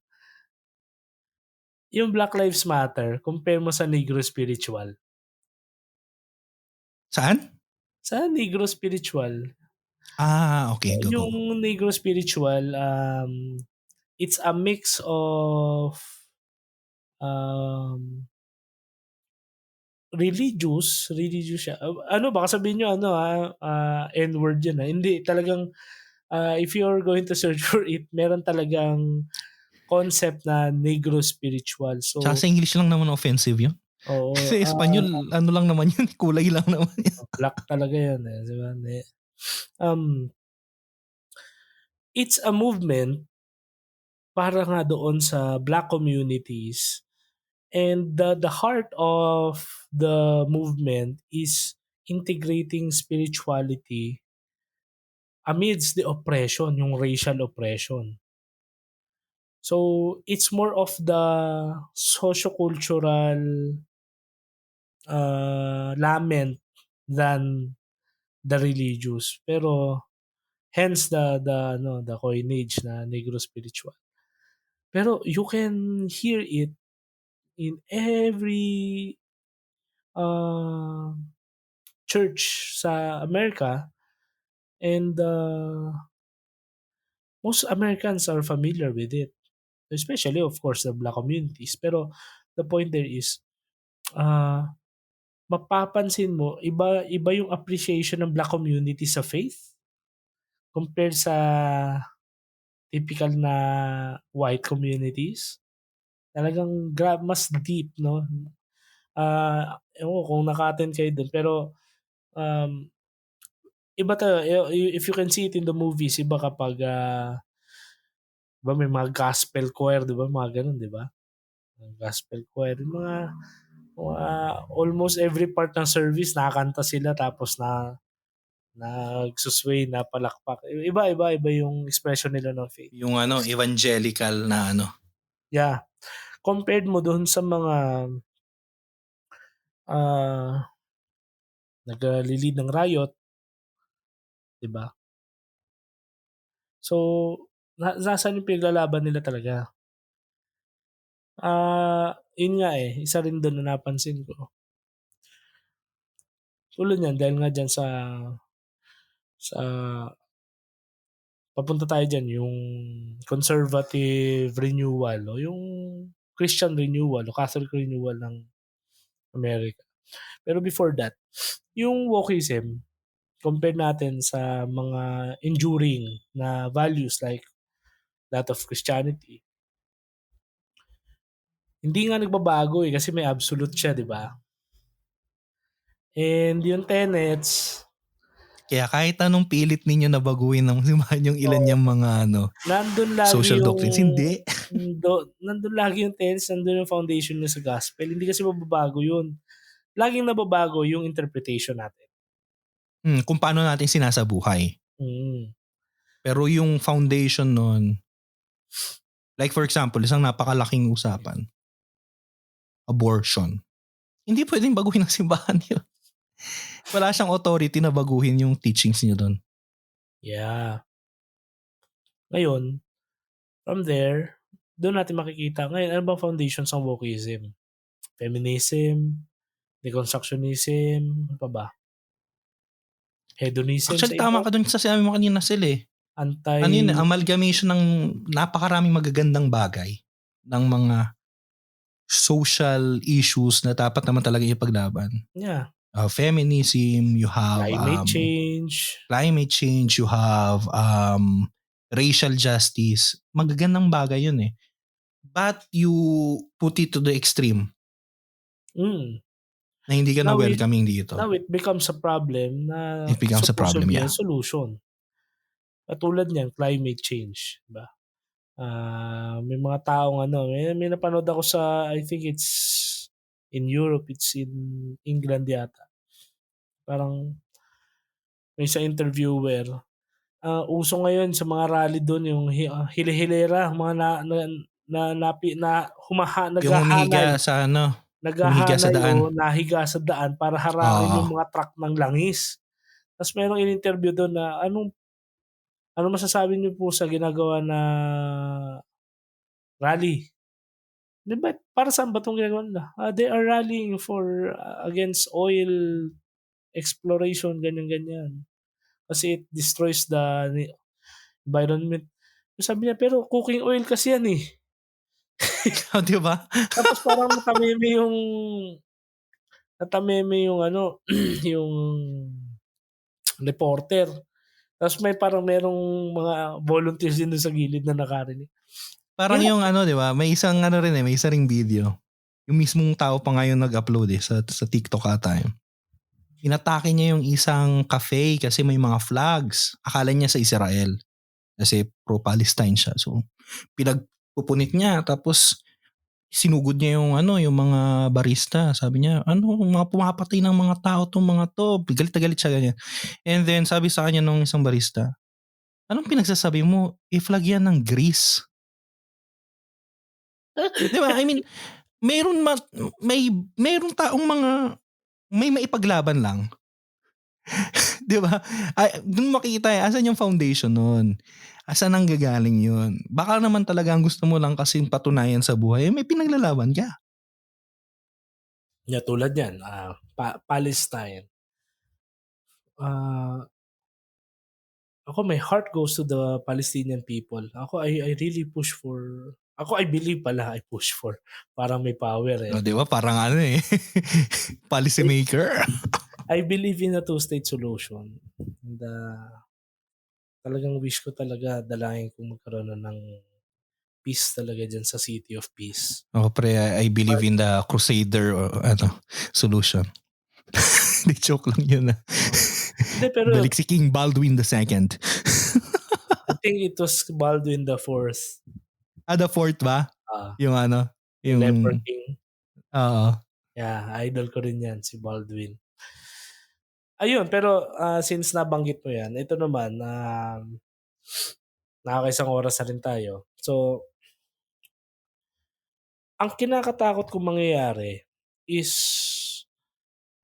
Yung Black Lives Matter, compare mo sa Negro Spiritual. Saan? Sa Negro Spiritual. Okay. Go. Yung Negro Spiritual, it's a mix of religious siya. Baka sabihin nyo, N-word yun. Hindi, talagang, if you're going to search for it, meron talagang concept na Negro Spiritual. So, Tsaka sa English lang naman offensive yun. oo. Kasi Espanyol, lang naman yun, kulay lang naman yun. Black talaga yun. Diba? It's a movement para nga doon sa Black communities. And the heart of the movement is integrating spirituality amidst the oppression, yung racial oppression. So, it's more of the sociocultural lament than the religious. Pero, hence the coinage na Negro Spiritual. Pero, you can hear it in every church sa America, and most Americans are familiar with it, especially of course the Black communities. Pero the point there is, mapapansin mo iba yung appreciation ng Black community sa faith compared sa typical na white communities. Talagang mas deep, no? Ewan ko kung naka-attend kayo dun, pero iba if you can see it in the movies, iba kapag diba may mga gospel choir, diba? Mga ganun, diba? Gospel choir. Yung mga almost every part ng service, nakakanta sila tapos nagsusway, na palakpak. Iba yung expression nila ng faith. Yung evangelical na Yeah. Compared mo doon sa mga naglilid ng riot, diba? So, nasaan yung pinaglalaban nila talaga? Yun nga isa rin doon na napansin ko. Tulad niyan, dahil nga dyan sa papunta tayo dyan, yung conservative renewal o yung Christian renewal o Catholic renewal ng America. Pero before that, yung wokeism, compare natin sa mga enduring na values like that of Christianity, hindi nga nagbabago kasi may absolute siya, di ba? And yung tenets, kaya kahit anong pilit ninyo na baguhin ng simbahan yung ilan yung mga nandun lagi social yung doctrines, hindi. nandun lagi yung tenets, nandun yung foundation niya sa gospel. Hindi kasi mababago yun. Laging nababago yung interpretation natin. Kung paano natin sinasabuhay. Mm. Pero yung foundation nun, Like for example, isang napakalaking usapan, abortion. Hindi pwedeng baguhin ng simbahan yun. Wala siyang authority na baguhin yung teachings niyo doon. Yeah. Ngayon, from there, doon natin makikita, ngayon, ano bang foundations ng wokeism? Feminism, deconstructionism, ano pa ba? Hedonism sa Actually, iba, tama ka doon sa sinabi mo kanina Ano yun, amalgamation ng napakaraming magagandang bagay ng mga social issues na dapat naman talaga ipaglaban. yeah, Feminism, you have climate change, you have racial justice. Magagandang bagay yun eh. But you put it to the extreme mm. na hindi ka na Now welcoming dito. it becomes a problem na It becomes a problem, supposedly yeah. a solution. Katulad niyan, climate change, diba? May mga taong may napanood ako sa, I think it's in Europe, it's in England yata. Parang may sa interviewer, uso ngayon sa mga rally doon yung hili-hilera, mga Yung humihiga naghahanay, sa humihiga sa daan. o nahiga sa daan para harangin yung mga truck ng langis. Tapos merong in-interview doon na ano masasabi niyo po sa ginagawa na rally? Di ba, para saan ba itong ginagawa nila? They are rallying for against oil exploration, ganyan-ganyan. Kasi it destroys the environment. Sabi niya, pero cooking oil kasi yan eh. Di ba? Tapos parang natameme yung yung reporter. Tapos merong mga volunteers din doon sa gilid na nakarinig. Parang yung di ba? May isang may isa ring video. Yung mismong tao pa ngayon nag-upload sa TikTok ata yun. Inatake niya yung isang cafe kasi may mga flags. Akala niya sa Israel. Kasi pro-Palestine siya. So, pinagpupunit niya. Tapos, sinugod niya yung yung mga barista. Sabi niya, mga pumapatay ng mga tao tong mga to. Galit na galit siya ganyan. And then, sabi sa kanya nung isang barista, anong pinagsasabi mo? I-flag yan ng Greece. Di ba? I mean, meron taong may maipaglaban lang. Di ba? Doon makikita asan yung foundation nun. Asan ang gagaling yun. Baka naman talaga ang gusto mo lang kasi patunayan sa buhay, may pinaglalaban ka. Yeah, tulad yan, Palestine. Ako, my heart goes to the Palestinian people. Ako, I really push for, I believe pala I push for. Parang may power eh. Di ba? Parang policy maker. I believe in a two-state solution. And talagang wish ko talaga, dalangin kung magkaroon ng peace talaga dyan sa City of Peace. Pre, I believe in the Crusader solution. Di joke lang yun pero balik si King Baldwin II. I think it was Baldwin the Fourth. The fourth ba? Yung yung Leper King. Oo. Yeah, idol ko rin yan, si Baldwin. Ayun, pero since nabanggit mo yan, ito naman, nakakaisang oras na rin tayo. So, ang kinakatakot kong mangyayari is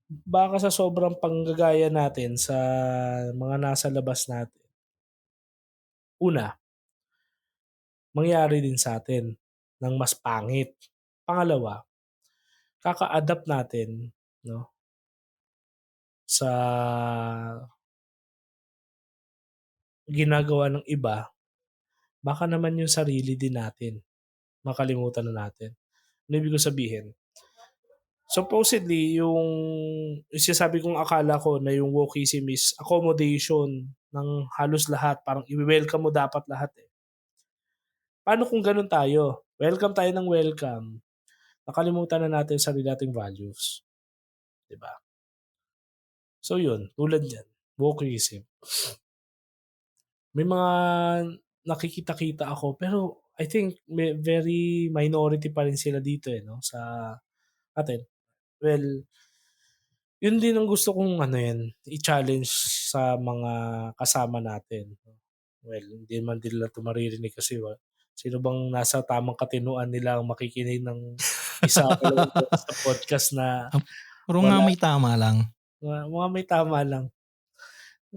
baka sa sobrang panggagaya natin sa mga nasa labas natin. Una, mangyari din sa atin ng mas pangit. Pangalawa, kaka-adapt natin sa ginagawa ng iba, baka naman yung sarili din natin makalimutan na natin. Ano ibig ko sabihin? Supposedly, yung sinasabi kong akala ko na yung wokeism is accommodation ng halos lahat. Parang i-welcome mo dapat lahat eh. Paano kung ganun tayo? Welcome tayo ng welcome. Nakalimutan na natin sarili nating values. Diba? So yun, tulad yan. Wokeism. May mga nakikita-kita ako pero I think very minority pa rin sila dito sa atin. Well, yun din ang gusto kong i-challenge sa mga kasama natin. Well, hindi man nila ito maririnig kasi Sino bang nasa tamang katinuan nila ang makikinig ng isa o dalawang beses sa podcast na Ap puro nga wala may tama lang. mga may tama lang.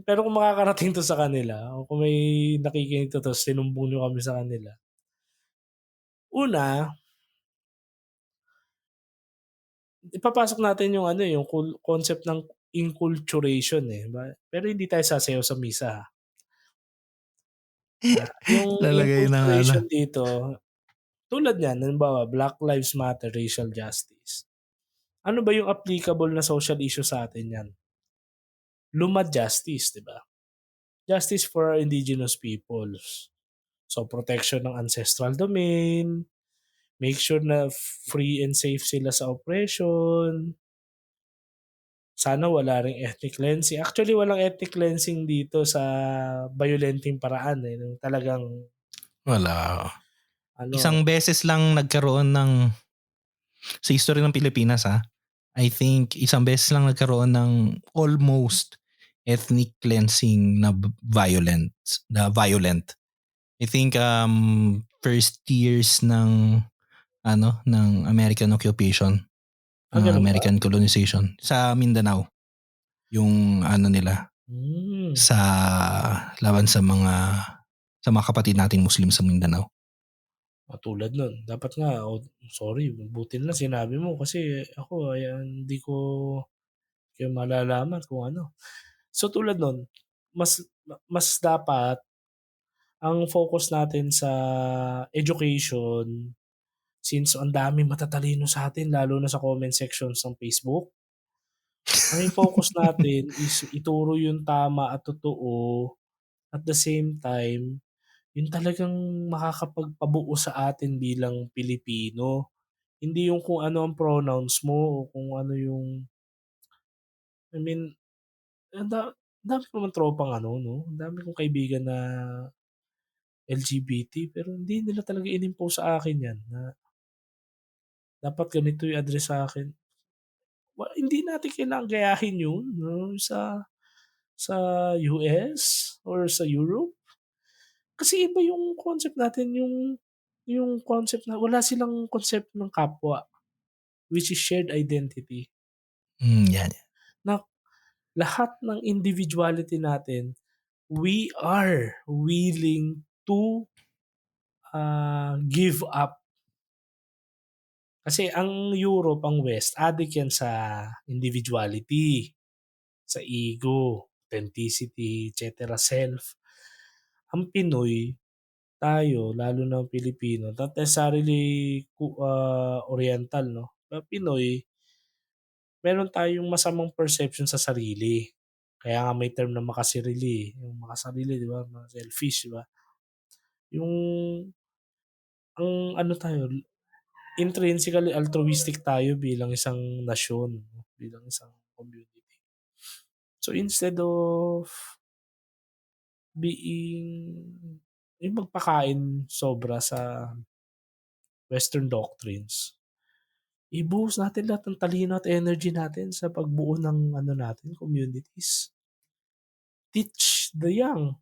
Pero kung makakarating 'to sa kanila o kung may nakikinig 'to tapos sinumbong niyo kami sa kanila, una, ipapasok natin yung ano, yung concept ng inculturation, eh, pero hindi tayo sasayaw sa misa, ha. Yung Lalagay ng ano, inculturation dito, tulad niyan halimbawa Black Lives Matter, racial justice. Ano ba yung applicable na social issue sa atin niyan? Lumad justice, 'di ba? Justice for our indigenous peoples. So, protection ng ancestral domain, make sure na free and safe sila sa oppression, sana wala ring ethnic cleansing. Actually, walang ethnic cleansing dito sa bayolenteng paraan, eh, yung talagang wala. ano Isang beses lang nagkaroon ng sa history ng Pilipinas, I think isang beses lang nagkaroon ng almost ethnic cleansing na violent. I think first years ng American occupation, ganun ba? American colonization sa Mindanao. Yung ano nila Hmm, sa laban sa mga kapatid nating Muslim sa Mindanao. tulad nun dapat nga sorry buti na lang sinabi mo kasi ako ayan hindi ko kayo malalaman kung ano. So, tulad nun, mas mas dapat ang focus natin sa education since ang daming matatalino sa'tin lalo na sa comment sections ng Facebook. Ang i-focus natin is ituro yung tama at totoo, at the same time, yung talagang makakapagpabuo sa atin bilang Pilipino. Hindi yung kung ano ang pronouns mo o kung ano yung I mean, ang dami ko namang tropang ano 'no, ang dami kong kaibigan na LGBT pero hindi nila talaga in-impose sa akin 'yan na dapat ganito yung address sa'kin. Hindi natin kailangang gayahin 'yun 'no, sa US or sa Europe. Kasi iba yung concept natin, yung concept na wala silang concept ng kapwa, which is shared identity, Yan. na lahat ng individuality natin, we are willing to, give up. Kasi ang Europe, ang West, adik yan sa individuality, sa ego, authenticity, et cetera, self. Ang Pinoy, tayo, lalo na ang Pilipino, not necessarily Oriental, no? Pinoy, meron tayong masamang perception sa sarili. Kaya nga may term na makasarili, yung makasarili, di ba? Mga selfish, di ba? Yung, ang ano tayo, intrinsically altruistic tayo bilang isang nasyon, no? Bilang isang community. So instead of being, yung magpakain sobra sa Western doctrines, ibuhos natin lahat ng talino at energy natin sa pagbuo ng ano natin, communities. Teach the young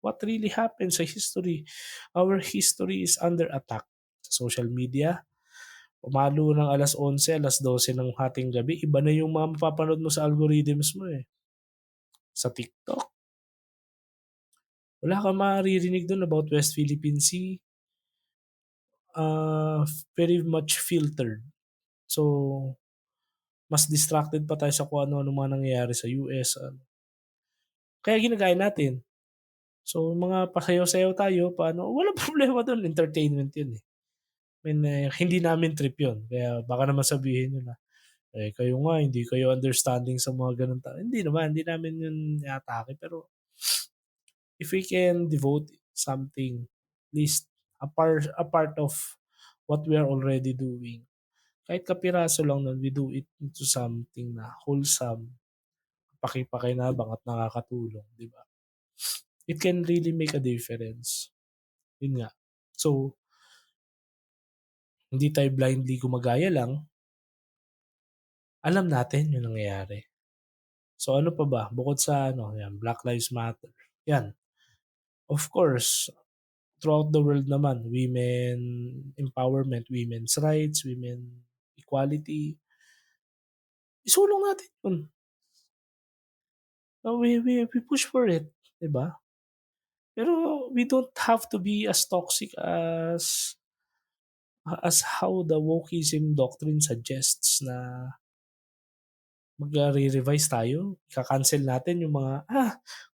what really happened sa history. Our history is under attack sa social media. Pumalo ng 11:00, 12:00 ng hating gabi, iba na yung mga mapapanood mo sa algorithms mo eh. Sa TikTok, wala kang maririnig dun about West Philippine Sea, uh, very much filtered. So, mas distracted pa tayo sa kung ano-ano mga nangyayari sa US. Kaya ginagaya natin. So, mga pasayaw-sayaw tayo, paano, walang problema dun, entertainment yun eh. I mean, hindi namin trip yun. Kaya baka naman sabihin nyo na, kayo nga, hindi kayo understanding sa mga ganun tao. Hindi naman, hindi namin yun atake. Pero, if we can devote something, at least a part of what we are already doing, kahit kapiraso lang nun, we do it into something na wholesome, pakipakinabang at nakakatulong, di ba? It can really make a difference. Yun nga. So, hindi tayo blindly gumagaya lang, alam natin yung nangyayari. So ano pa ba, bukod sa ano, yan, Black Lives Matter. Yan. Of course, throughout the world naman, women empowerment, women's rights, women equality, isulong natin yun. We push for it, 'di ba? Pero we don't have to be as toxic as how the wokeism doctrine suggests na magre-revise tayo, ika-cancel natin ang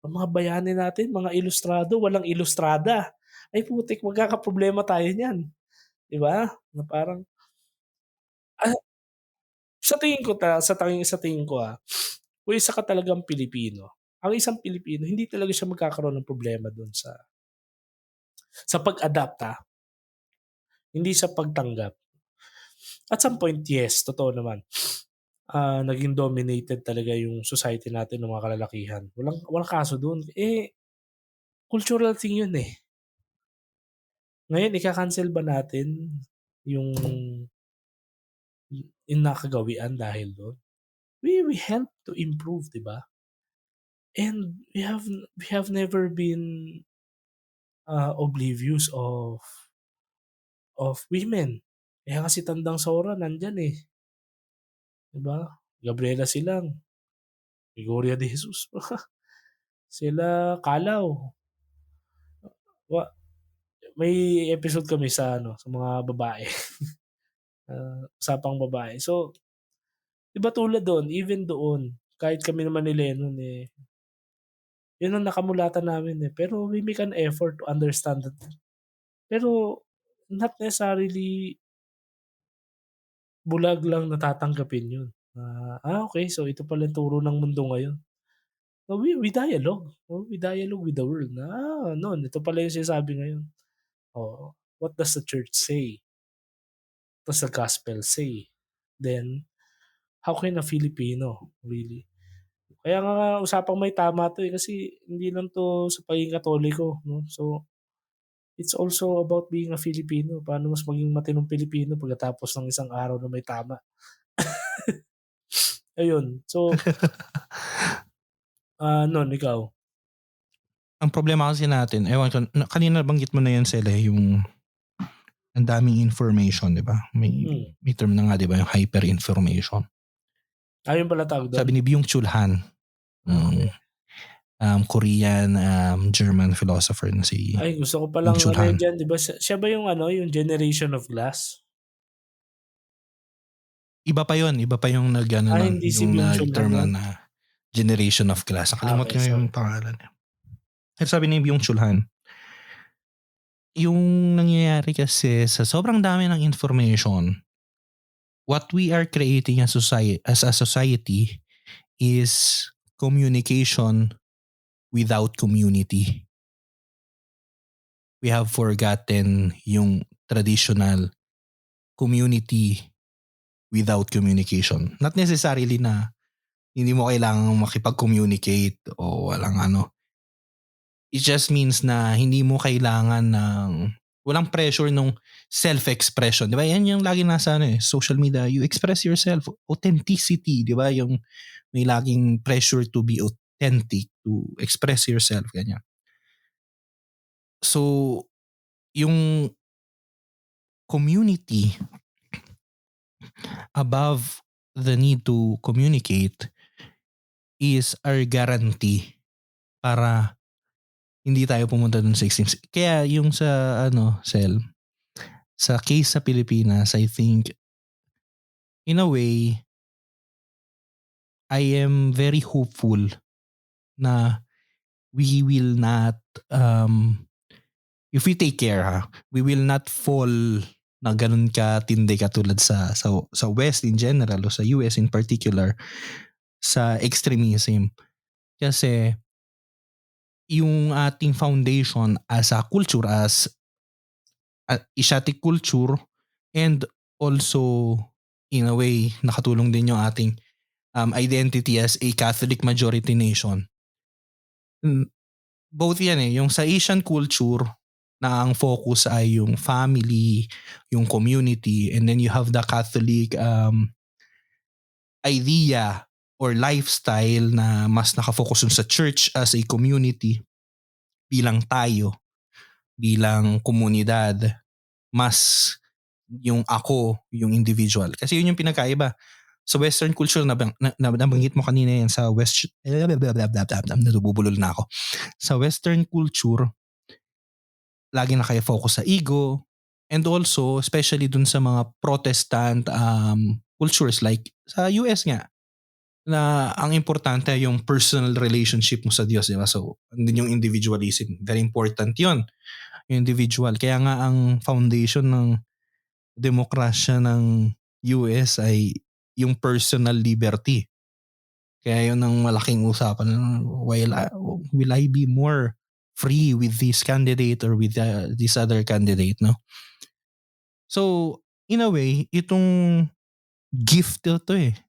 mga bayani natin, mga ilustrado, walang ilustrada. Ay putik, magkakaproblema tayo niyan, 'di ba? Na parang ah, sa tingin ko, kung isa ka talagang Pilipino, ang isang Pilipino hindi talaga siya magkakaroon ng problema dun sa pag-adapt, hindi sa pagtanggap. At some point, yes, totoo naman. Naging dominated talaga yung society natin ng mga kalalakihan. Walang kaso dun. Cultural thing yun, eh. Ngayon ika-cancel ba natin yung nakagawian dahil dun? We help to improve, 'di ba? And we have never been oblivious of women. Kaya nga si Tandang Sora nandiyan, eh, 'di ba? Gabriela Silang, Gregoria de Jesus, sila Kalaw. Wa may episode kami sa mga babae, usapang babae. So, 'di ba tulad doon, even doon, kahit kami naman ni Lennon, eh, yun ang nakamulatan namin, eh, pero we make an effort to understand that. Pero not necessarily bulag lang na tatanggapin yun na, okey, so ito pala yung turo ng mundo ngayon. So we dialogue, we dialogue with the world na, ito pala yung sinasabi ngayon. Oh, what does the church say? What does the gospel say? Then, how can a Filipino really kaya nga usapang may tama 'to, eh, kasi hindi lang 'to sa pagiging Katoliko 'no. So, it's also about being a Filipino, paano mas maging matinong Pilipino pagkatapos ng isang araw na may tama. Ayun, so, Non, ikaw? Ang problema kasi natin, ewan ko, kanina nabanggit mo na yan sila, yung ang daming information, di ba? May term na nga, di ba, yung hyper-information. Yun pala tawag do'n? Sabi ni Byung-Chul Han, Okay. Korean, German philosopher na si Ay, gusto ko palang Byung-Chul ano yun Han. diyan, 'di ba siya ba yung yung Generation of Glass? Iba pa yung Hindi si yung Byung-Chul Han nag-term yun? na Generation of Glass. Nakalimutan Okay, ko yung sorry. pangalan. Pero sabi ni Byung-Chul Han, yung nangyayari kasi sa sobrang dami ng information, what we are creating as a society is communication without community. We have forgotten yung traditional community without communication. Not necessarily na hindi mo kailangang makipag-communicate o walang ano. It just means na hindi mo kailangan walang pressure nung self-expression. Di ba? Yan yung lagi nasa social media. You express yourself. Authenticity. Di ba? Yung may laging pressure to be authentic, to express yourself. Ganyan. So, yung community above the need to communicate is our guarantee para hindi tayo pumunta dun sa extremes. Kaya yung sa sa case sa Pilipinas, I think in a way I am very hopeful na we will not if we take care, we will not fall na ganun katindi katulad sa West in general o sa US in particular sa extremism. Kasi yung ating foundation as a culture, as Asiatic culture, and also in a way nakatulong din yung ating identity as a Catholic majority nation. Both yan yung sa Asian culture na ang focus ay yung family, yung community, and then you have the Catholic idea or lifestyle na mas nakafocus sa church as a community bilang tayo. bilang komunidad, mas yung ako, yung individual. Kasi yun yung pinakaiba. Sa Western culture, nabanggit mo kanina yan sa nabubulol na ako. Sa Western culture, lagi na kayo focus sa ego, and also, especially dun sa mga Protestant cultures like sa US nga, na ang importante ay yung personal relationship mo sa Diyos, di ba? So, andun yung individualism. Very important yun, yung individual. Kaya nga ang foundation ng demokrasya ng US ay yung personal liberty. Kaya yun ang malaking usapan. Will I be more free with this candidate or with this other candidate, no? So, in a way, itong gift to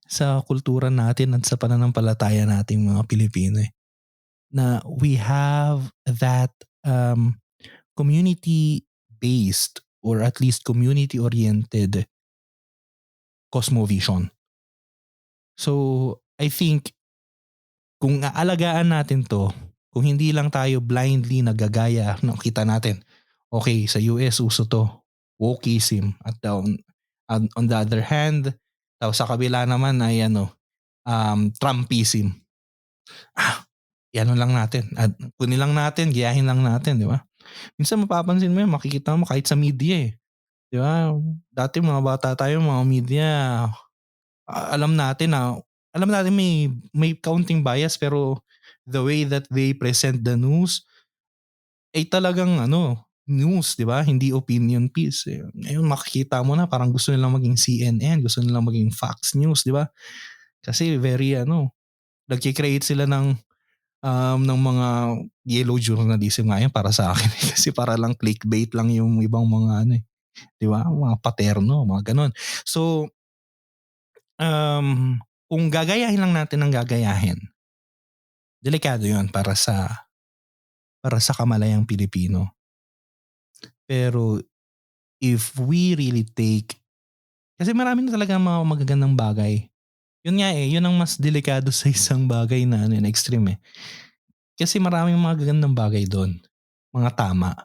sa kultura natin at sa pananampalataya nating mga Pilipino na we have that community-based or at least community-oriented cosmovision. So, I think kung aalagaan natin to, kung hindi lang tayo blindly nagagaya, nakita natin, okay, sa US uso to, wokeism, at on the other hand, sa kabila naman ay Trumpism. Yan lang natin. At kunin lang natin, giyahin lang natin, di ba? Minsan mapapansin mo yun, makikita mo kahit sa media Di ba? Dati mga bata tayo, mga media, alam natin may counting bias, pero the way that they present the news ay talagang news, di ba? Hindi opinion piece. Ngayon makikita mo na parang gusto nilang maging CNN, gusto nilang maging Fox News, di ba? Kasi very nagki-create sila ng mga yellow journalism ngayon para sa akin. Kasi para lang clickbait lang yung ibang mga di ba? Mga paterno, mga ganon. So, kung gagayahin lang natin ang gagayahin, delikado yun para sa kamalayang Pilipino. Pero if we really take, kasi marami na talaga mga magagandang bagay. Yun nga yun ang mas delikado sa isang bagay na extreme Kasi maraming mga gagandang bagay doon. Mga tama.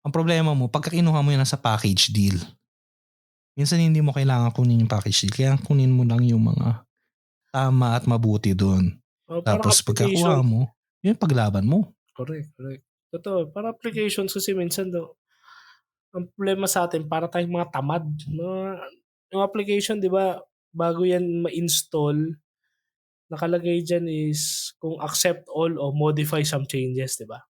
Ang problema mo, pagka kinuha mo yan sa package deal, minsan hindi mo kailangan kunin yung package deal. Kaya kunin mo lang yung mga tama at mabuti doon. Parang Tapos pagkakuha application. mo, yun paglaban mo. Correct. Totoo, parang applications kasi minsan ang problema sa atin para tayong mga tamad. Yung application, di ba, bago yan ma-install, nakalagay dyan is kung accept all or modify some changes, di ba?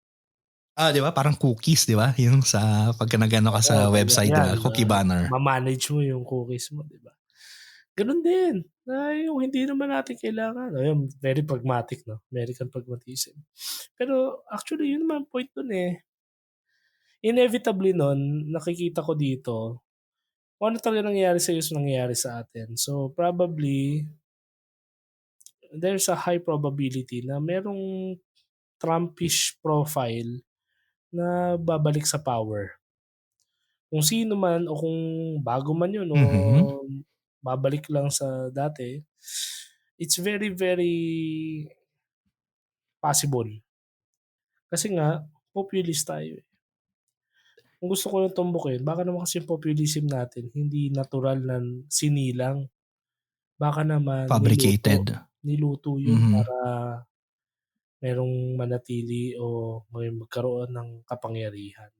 Di ba? Parang cookies, di ba? Yung sa pagka nagano ka sa Pag website, di yan, ba? Cookie banner. ma-manage mo yung cookies mo, di ba? Ganun din. Yung hindi naman natin kailangan. Ayun, very pragmatic, no? American pragmatism. Pero actually, yun naman point dun Inevitably nun, nakikita ko dito, kung ano talaga nangyayari sa iyo nangyayari sa atin. So, probably, there's a high probability na merong Trumpish profile na babalik sa power. Kung sino man o kung bago man yun o Mhm. babalik lang sa dati, it's very, very possible. Kasi nga, populist tayo. Kung gusto ko lang tumbukin, baka naman kasi yung populism natin, hindi natural na sinilang. Baka naman Fabricated. Niluto yun Mhm. para merong manatili o may magkaroon ng kapangyarihan.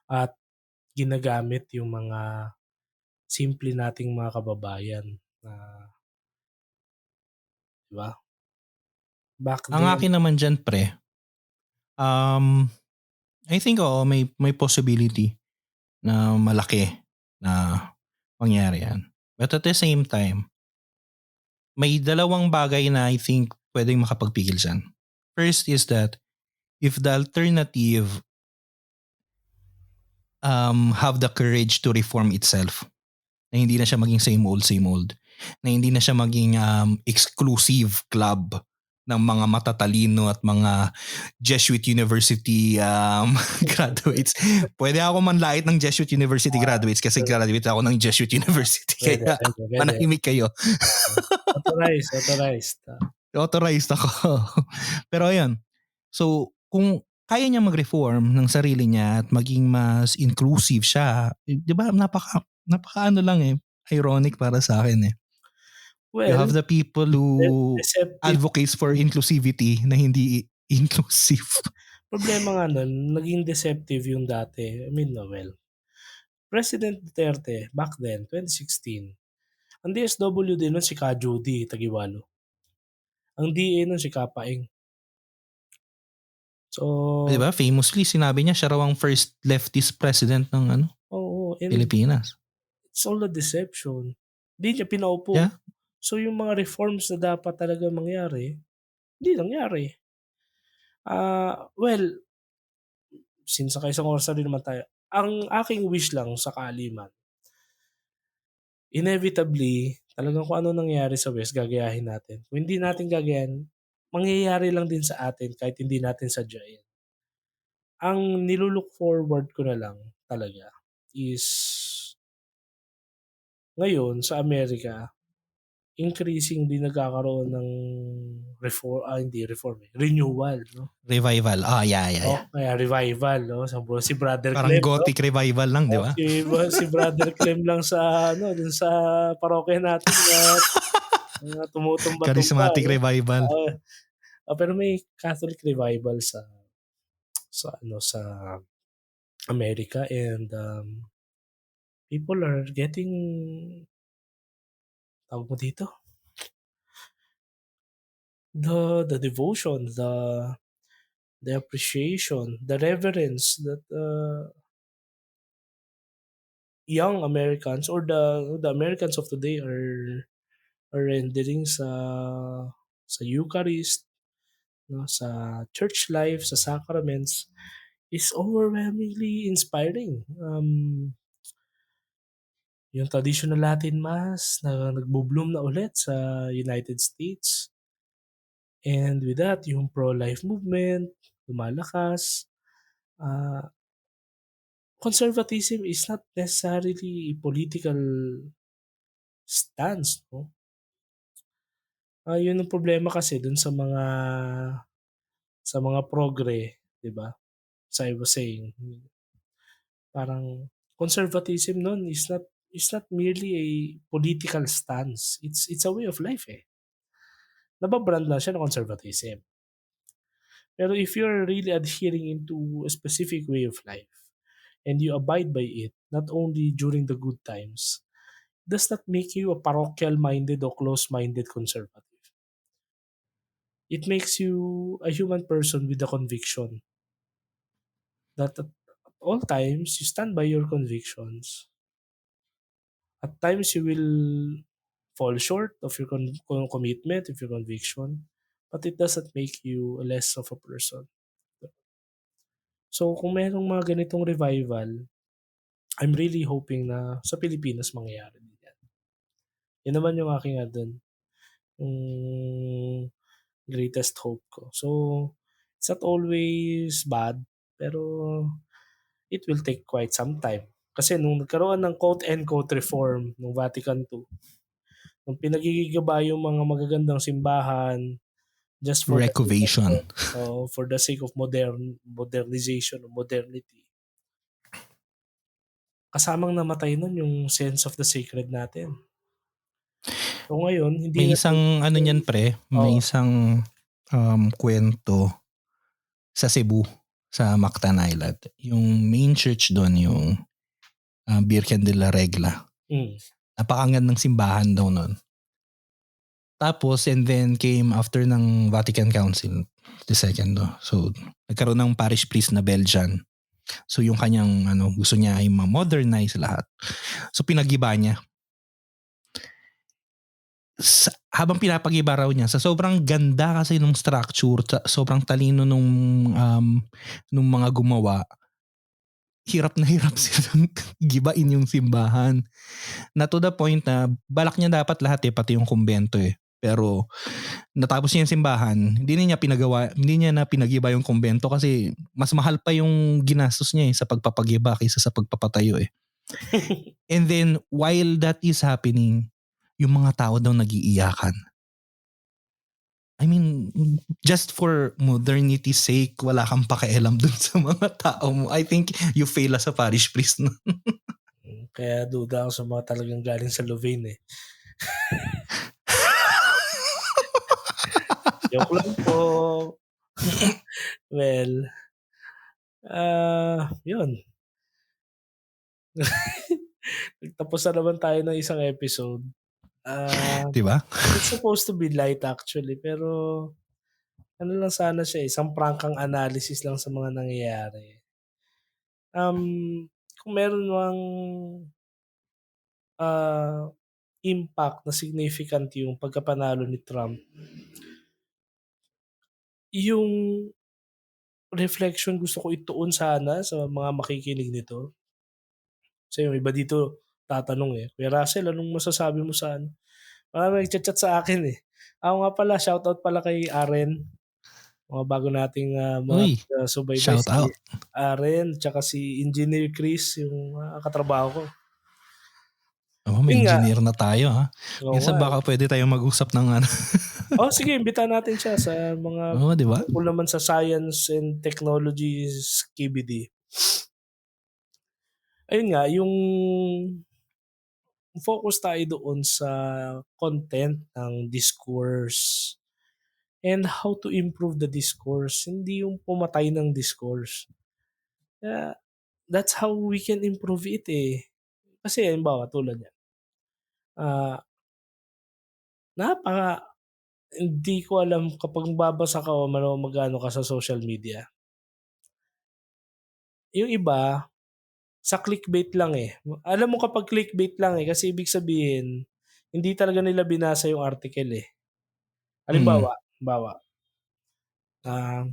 At ginagamit yung mga simple nating mga kababayan na, di ba? Back Ang then, akin naman dyan, pre, I think may possibility na malaki na mangyari yan. But at the same time, may dalawang bagay na I think pwedeng makapagpigil dyan. First is that if the alternative have the courage to reform itself, na hindi na siya maging same old, na hindi na siya maging exclusive club ng mga matatalino at mga Jesuit University graduates. Pwede ako manlait ng Jesuit University graduates kasi graduate ako ng Jesuit University. pwede, Kaya pwede, pwede. manahimik kayo. Authorized. Authorized ako. Pero ayun. So, kung kaya niya mag-reform ng sarili niya at maging mas inclusive siya. 'Di ba napaka ano lang ironic para sa akin. You Well, have the people who deceptive. advocates for inclusivity na hindi inclusive. Problema nga nun, naging deceptive yung dati. I mean, no, well, President Duterte back then, 2016, ang DSWD din nun si Ka Judy Tagiwalo. Ang DA nun si Kapaeng. 'Di So, ba? Famously sinabi niya siya raw ang first leftist president ng oo, and Pilipinas. it's all a deception. Hindi niya pinaupo. Yeah. So, yung mga reforms na dapat talaga mangyari, hindi nangyari. Well, since sa isang oras na rin naman tayo, ang aking wish lang sakali man, inevitably, talagang kung ano nangyari sa West, gagayahin natin. Kung hindi natin gagayahin, mangyayari lang din sa atin kahit hindi natin sadyain. Ang nilulook forward ko na lang talaga is ngayon sa Amerika, increasingly nagkakaroon ng hindi reform renewal, no? Revival. Yeah. Kaya revival, no? Si Brother Parang Clem, no? gothic revival lang, 'di ba? Si Brother Clem lang sa dun sa parokya natin na tumutumba-tumba, Charismatic no? revival. Pero may Catholic revival sa Amerika, and people are getting, tawag mo dito, the devotion, the appreciation, the reverence that young Americans or the Americans of today are rendering sa Eucharist, no, sa church life, sa sacraments, is overwhelmingly inspiring. Yung traditional Latin Mass na nagbo-bloom na ulit sa United States. And with that, yung pro-life movement, lumalakas. Conservatism is not necessarily a political stance, no? Yun ang problema kasi dun sa mga progre, 'di ba? As I was saying, parang conservatism nun is not merely a political stance. It's a way of life eh. Nababrand lang siya ng conservatism. Pero if you're really adhering into a specific way of life and you abide by it, not only during the good times, does not make you a parochial-minded or close-minded conservative. It makes you a human person with a conviction that at all times you stand by your convictions. At times you will fall short of your commitment, of your conviction, but it doesn't make you less of a person. So kung merong mga ganitong revival, I'm really hoping na sa Pilipinas mangyayari din yan. Yan naman yung aking greatest hope ko. So, it's not always bad, pero it will take quite some time. Kasi nung nagkaroon ng quote-unquote reform ng Vatican II, nung pinagigigaba yung mga magagandang simbahan just for Recovation. for the sake of modernization or modernity, kasamang namatay nun yung sense of the sacred natin. So ngayon, hindi May na isang niyan pre, may isang kwento sa Cebu, sa Mactan Island. Yung main church doon, yung Virgen de la Regla. Napakangand ng simbahan daw noon. Tapos, and then came after ng Vatican Council, the second. So, nagkaroon ng parish priest na Belgian. So, yung kanyang gusto niya ay ma-modernize lahat. So, pinag-iba niya. Habang pinapag-iba raw niya, sa sobrang ganda kasi nung structure, sobrang talino nung mga gumawa, hirap na hirap silang gibain yung simbahan. Na to the point na balak niya dapat lahat pati yung kumbento Pero natapos niya yung simbahan, hindi niya na pinag-iba yung kumbento kasi mas mahal pa yung ginastos niya sa pagpapag-iba kaysa sa pagpapatayo And then while that is happening, yung mga tao daw nagiiyakan. I mean, just for modernity's sake, wala kang pakialam dun sa mga tao mo. I think you fail as a parish priest. No? Kaya duda ako sa mga talagang galing sa Louvain eh. Joke lang po. Well, yun. Tapos na naman tayo ng isang episode. Diba? It's supposed to be light actually, pero ano lang sana siya, isang prangkang analysis lang sa mga nangyayari. Kung meron mang impact na significant yung pagkapanalo ni Trump, yung reflection gusto ko ituon sana sa mga makikinig nito. Kasi yung iba dito tatanong eh, Kuya Russell, anong masasabi mo sa ano? Marami nagchat-chat sa akin eh. Ako nga pala, shoutout pala kay Aren. Mga bago nating mga Uy, subaybay shout si out. Aren, tsaka si Engineer Chris, yung katrabaho ko. Oh, may Yun nga, engineer na tayo ha. oo Minsan nga. baka pwede tayong mag-usap ng ano. Oh, sige, imbitahan natin siya sa mga Oo, di ba? tungkol naman sa science and technologies KBD. Ayun nga, yung focus tayo doon sa content ng discourse and how to improve the discourse, hindi yung pumatay ng discourse. Kaya that's how we can improve it eh. Kasi halimbawa tulad yan, ah, napaka hindi ko alam kapag babasa ka o mag-ano ka sa social media, yung iba sa clickbait lang eh. Alam mo kapag clickbait lang eh, kasi ibig sabihin, hindi talaga nila binasa yung article eh. Mm. Halimbawa, ah,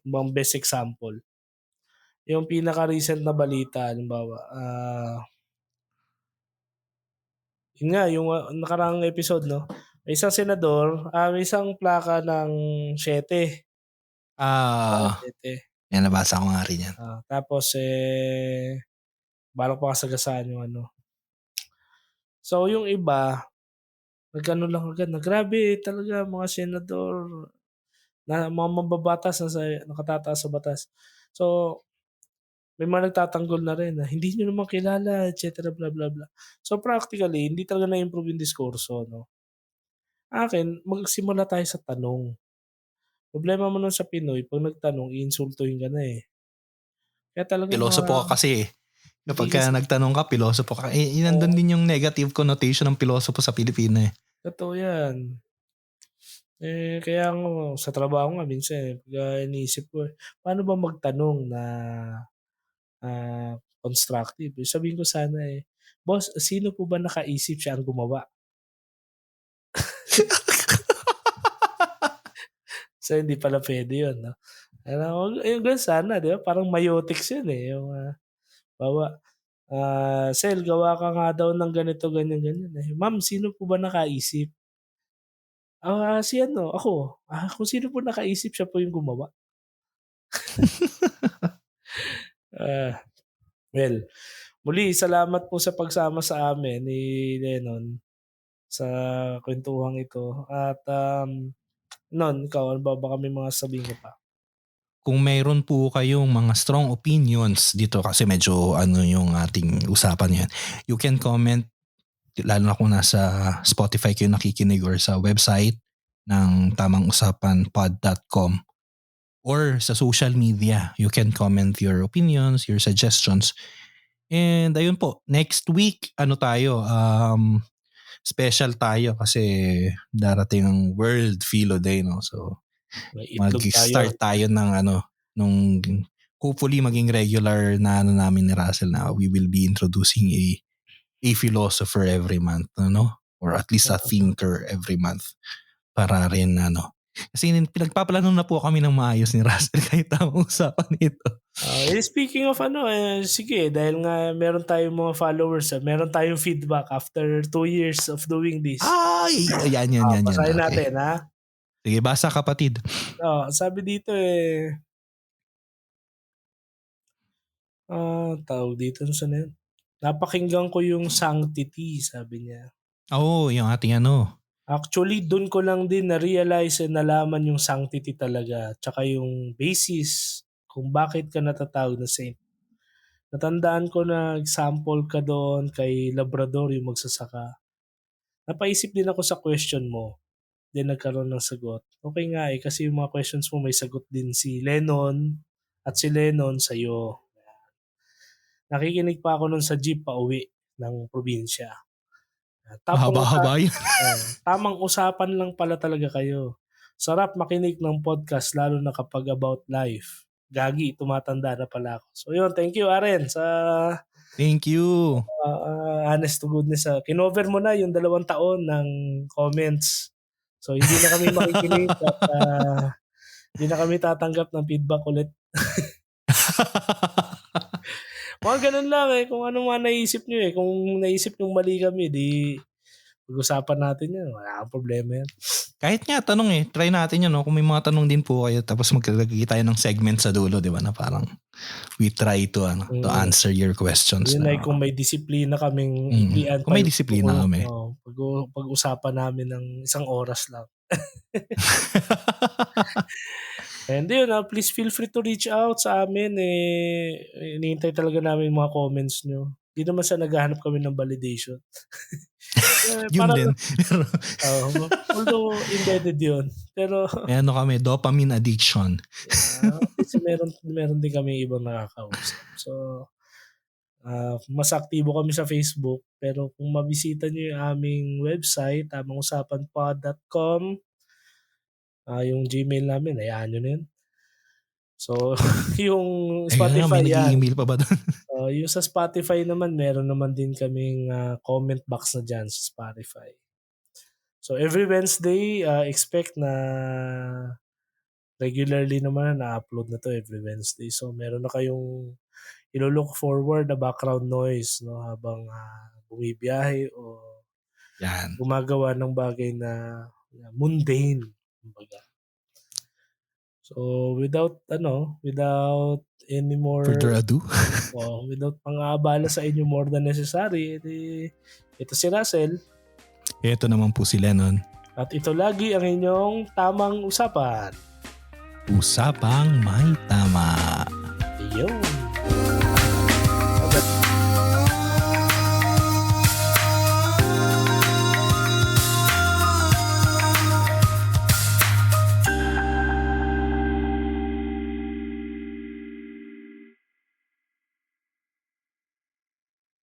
bang best example, yung pinaka-recent na balita, halimbawa, yun nga, yung nakaraang episode, no? May isang senador, may isang plaka ng 7. Ah, 7. yan nabasa ko nga rin yan. Tapos, balak pa kasagasaan yung ano. So, yung iba, nag-ano lang agad na, grabe talaga mga senador, na mga mambabatas nakatataas sa batas. So, may mga nagtatanggol na rin na hindi niyo naman kilala, et cetera, bla bla bla. So, practically, hindi talaga na-improve yung diskurso, no? Akin, magsimula tayo sa tanong. Problema mo nun sa Pinoy, 'pag nagtanong iinsultuhin ka na, eh. Kaya talagang mga Pilosopo ka kasi eh. hindi Kapag ka kasi nagtanong ka, pilosopo ka. Eh, nandun oo, din yung negative connotation ng pilosopo sa Pilipino eh. totoo 'yan. Kaya nga sa trabaho nga minsan, pagka iniisip ko, paano ba magtanong na, constructive? Sabihin ko sana, "Boss, sino po ba nakaisip siya ang gumawa?" So, hindi pala puwede 'yun 'no? Ano, yung gano'n sana 'di ba, parang myotics 'yun, yung, halimbawa, "Sel, gawa ka nga daw ng ganito, ganyan, ganyan." "Ma'am, sino po ba nakaisip?" Si ano, ako. Kung sino po nakaisip siya po yung gumawa." Ah, well, muli salamat po sa pagsama sa amin ni Lennon sa kuwentuhang ito at, Non, ikaw ano ba, baka may mga sasabihin ka pa? Kung mayroon po kayong mga strong opinions dito kasi medyo ano yung ating usapan yan, you can comment lalo na kung nasa Spotify kayo nakikinig or sa website ng tamangusapanpod.com or sa social media. You can comment your opinions, your suggestions. And ayun po, next week ano tayo, special tayo kasi darating ang World Philo Day, no? So May itlog tayo. mag-start tayo ng ano, nung hopefully maging regular na ano namin ni Russell na we will be introducing a philosopher every month, ano? Or at least a thinker every month para rin ano. Kasi pinagpaplano na po kami ng maayos ni Russell kahit tamang usapan nito. Speaking of ano, sige dahil nga meron tayong mga followers, meron tayong feedback after 2 years of doing this. Ay! Yan. Basahin Okay. natin, ha. Sige, basa kapatid. Sabi dito, tawag dito, saan na yun? "Napakinggan ko yung Sanctity," sabi niya. Oo, yung ating ano. Actually, dun ko lang din na-realize and nalaman yung sanctity talaga, tsaka yung basis kung bakit ka natatawag na saint. Natandaan ko na example ka doon kay Labrador, yung magsasaka. Napaisip din ako sa question mo, then nagkaroon ng sagot. Okay nga kasi yung mga questions mo may sagot din si Lennon at si Lennon sa'yo. Nakikinig pa ako nun sa jeep pauwi ng probinsya. Mahaba-haba yun. Tamang usapan lang pala talaga kayo. Sarap makinig ng podcast lalo na kapag about life. Gagi, tumatanda na pala ako. So yun, thank you Aren sa Thank you. honest to goodness. Kinover mo na yung 2 taon ng comments. So hindi na kami makikinig at hindi na kami tatanggap ng feedback ulit. Mga ganun lang kung ano man naisip nyo Kung naisip nyo mali kami, di pag-usapan natin yan. Wala kang problema yan. Kahit nga tanong try natin yun, no? Kung may mga tanong din po kayo, tapos magkagagi tayo ng segment sa dulo, di ba? Na parang we try to answer your questions. Yun kung may disiplina kaming iglian. Kung may disiplina kami. Pag-usapan namin ng 1 oras lang. And yun, please feel free to reach out sa amin. Hinihintay talaga namin yung mga comments nyo. Hindi naman sa naghahanap kami ng validation. Yun din. Although embedded yun. Pero kami, dopamine addiction. kasi meron din kami ibang nakakausap. So, mas aktibo kami sa Facebook. Pero kung mabisita nyo yung aming website, tamangusapanpod.com, yung Gmail namin, hayaan nyo na yun. So, yung Spotify may nag-email pa ba doon? Yung sa Spotify naman, meron naman din kaming comment box na dyan sa Spotify. So, every Wednesday, expect na regularly naman na-upload na to every Wednesday. So, meron na kayong ilo-look forward na background noise no, habang bumibiyahe o gumagawa ng bagay na mundane. Kumbaga. So, without any more further ado, without pang-aabala sa inyo more than necessary, ito si Russell. Ito naman po si Lennon. At ito lagi ang inyong tamang usapan. Usapang may tama. Yun.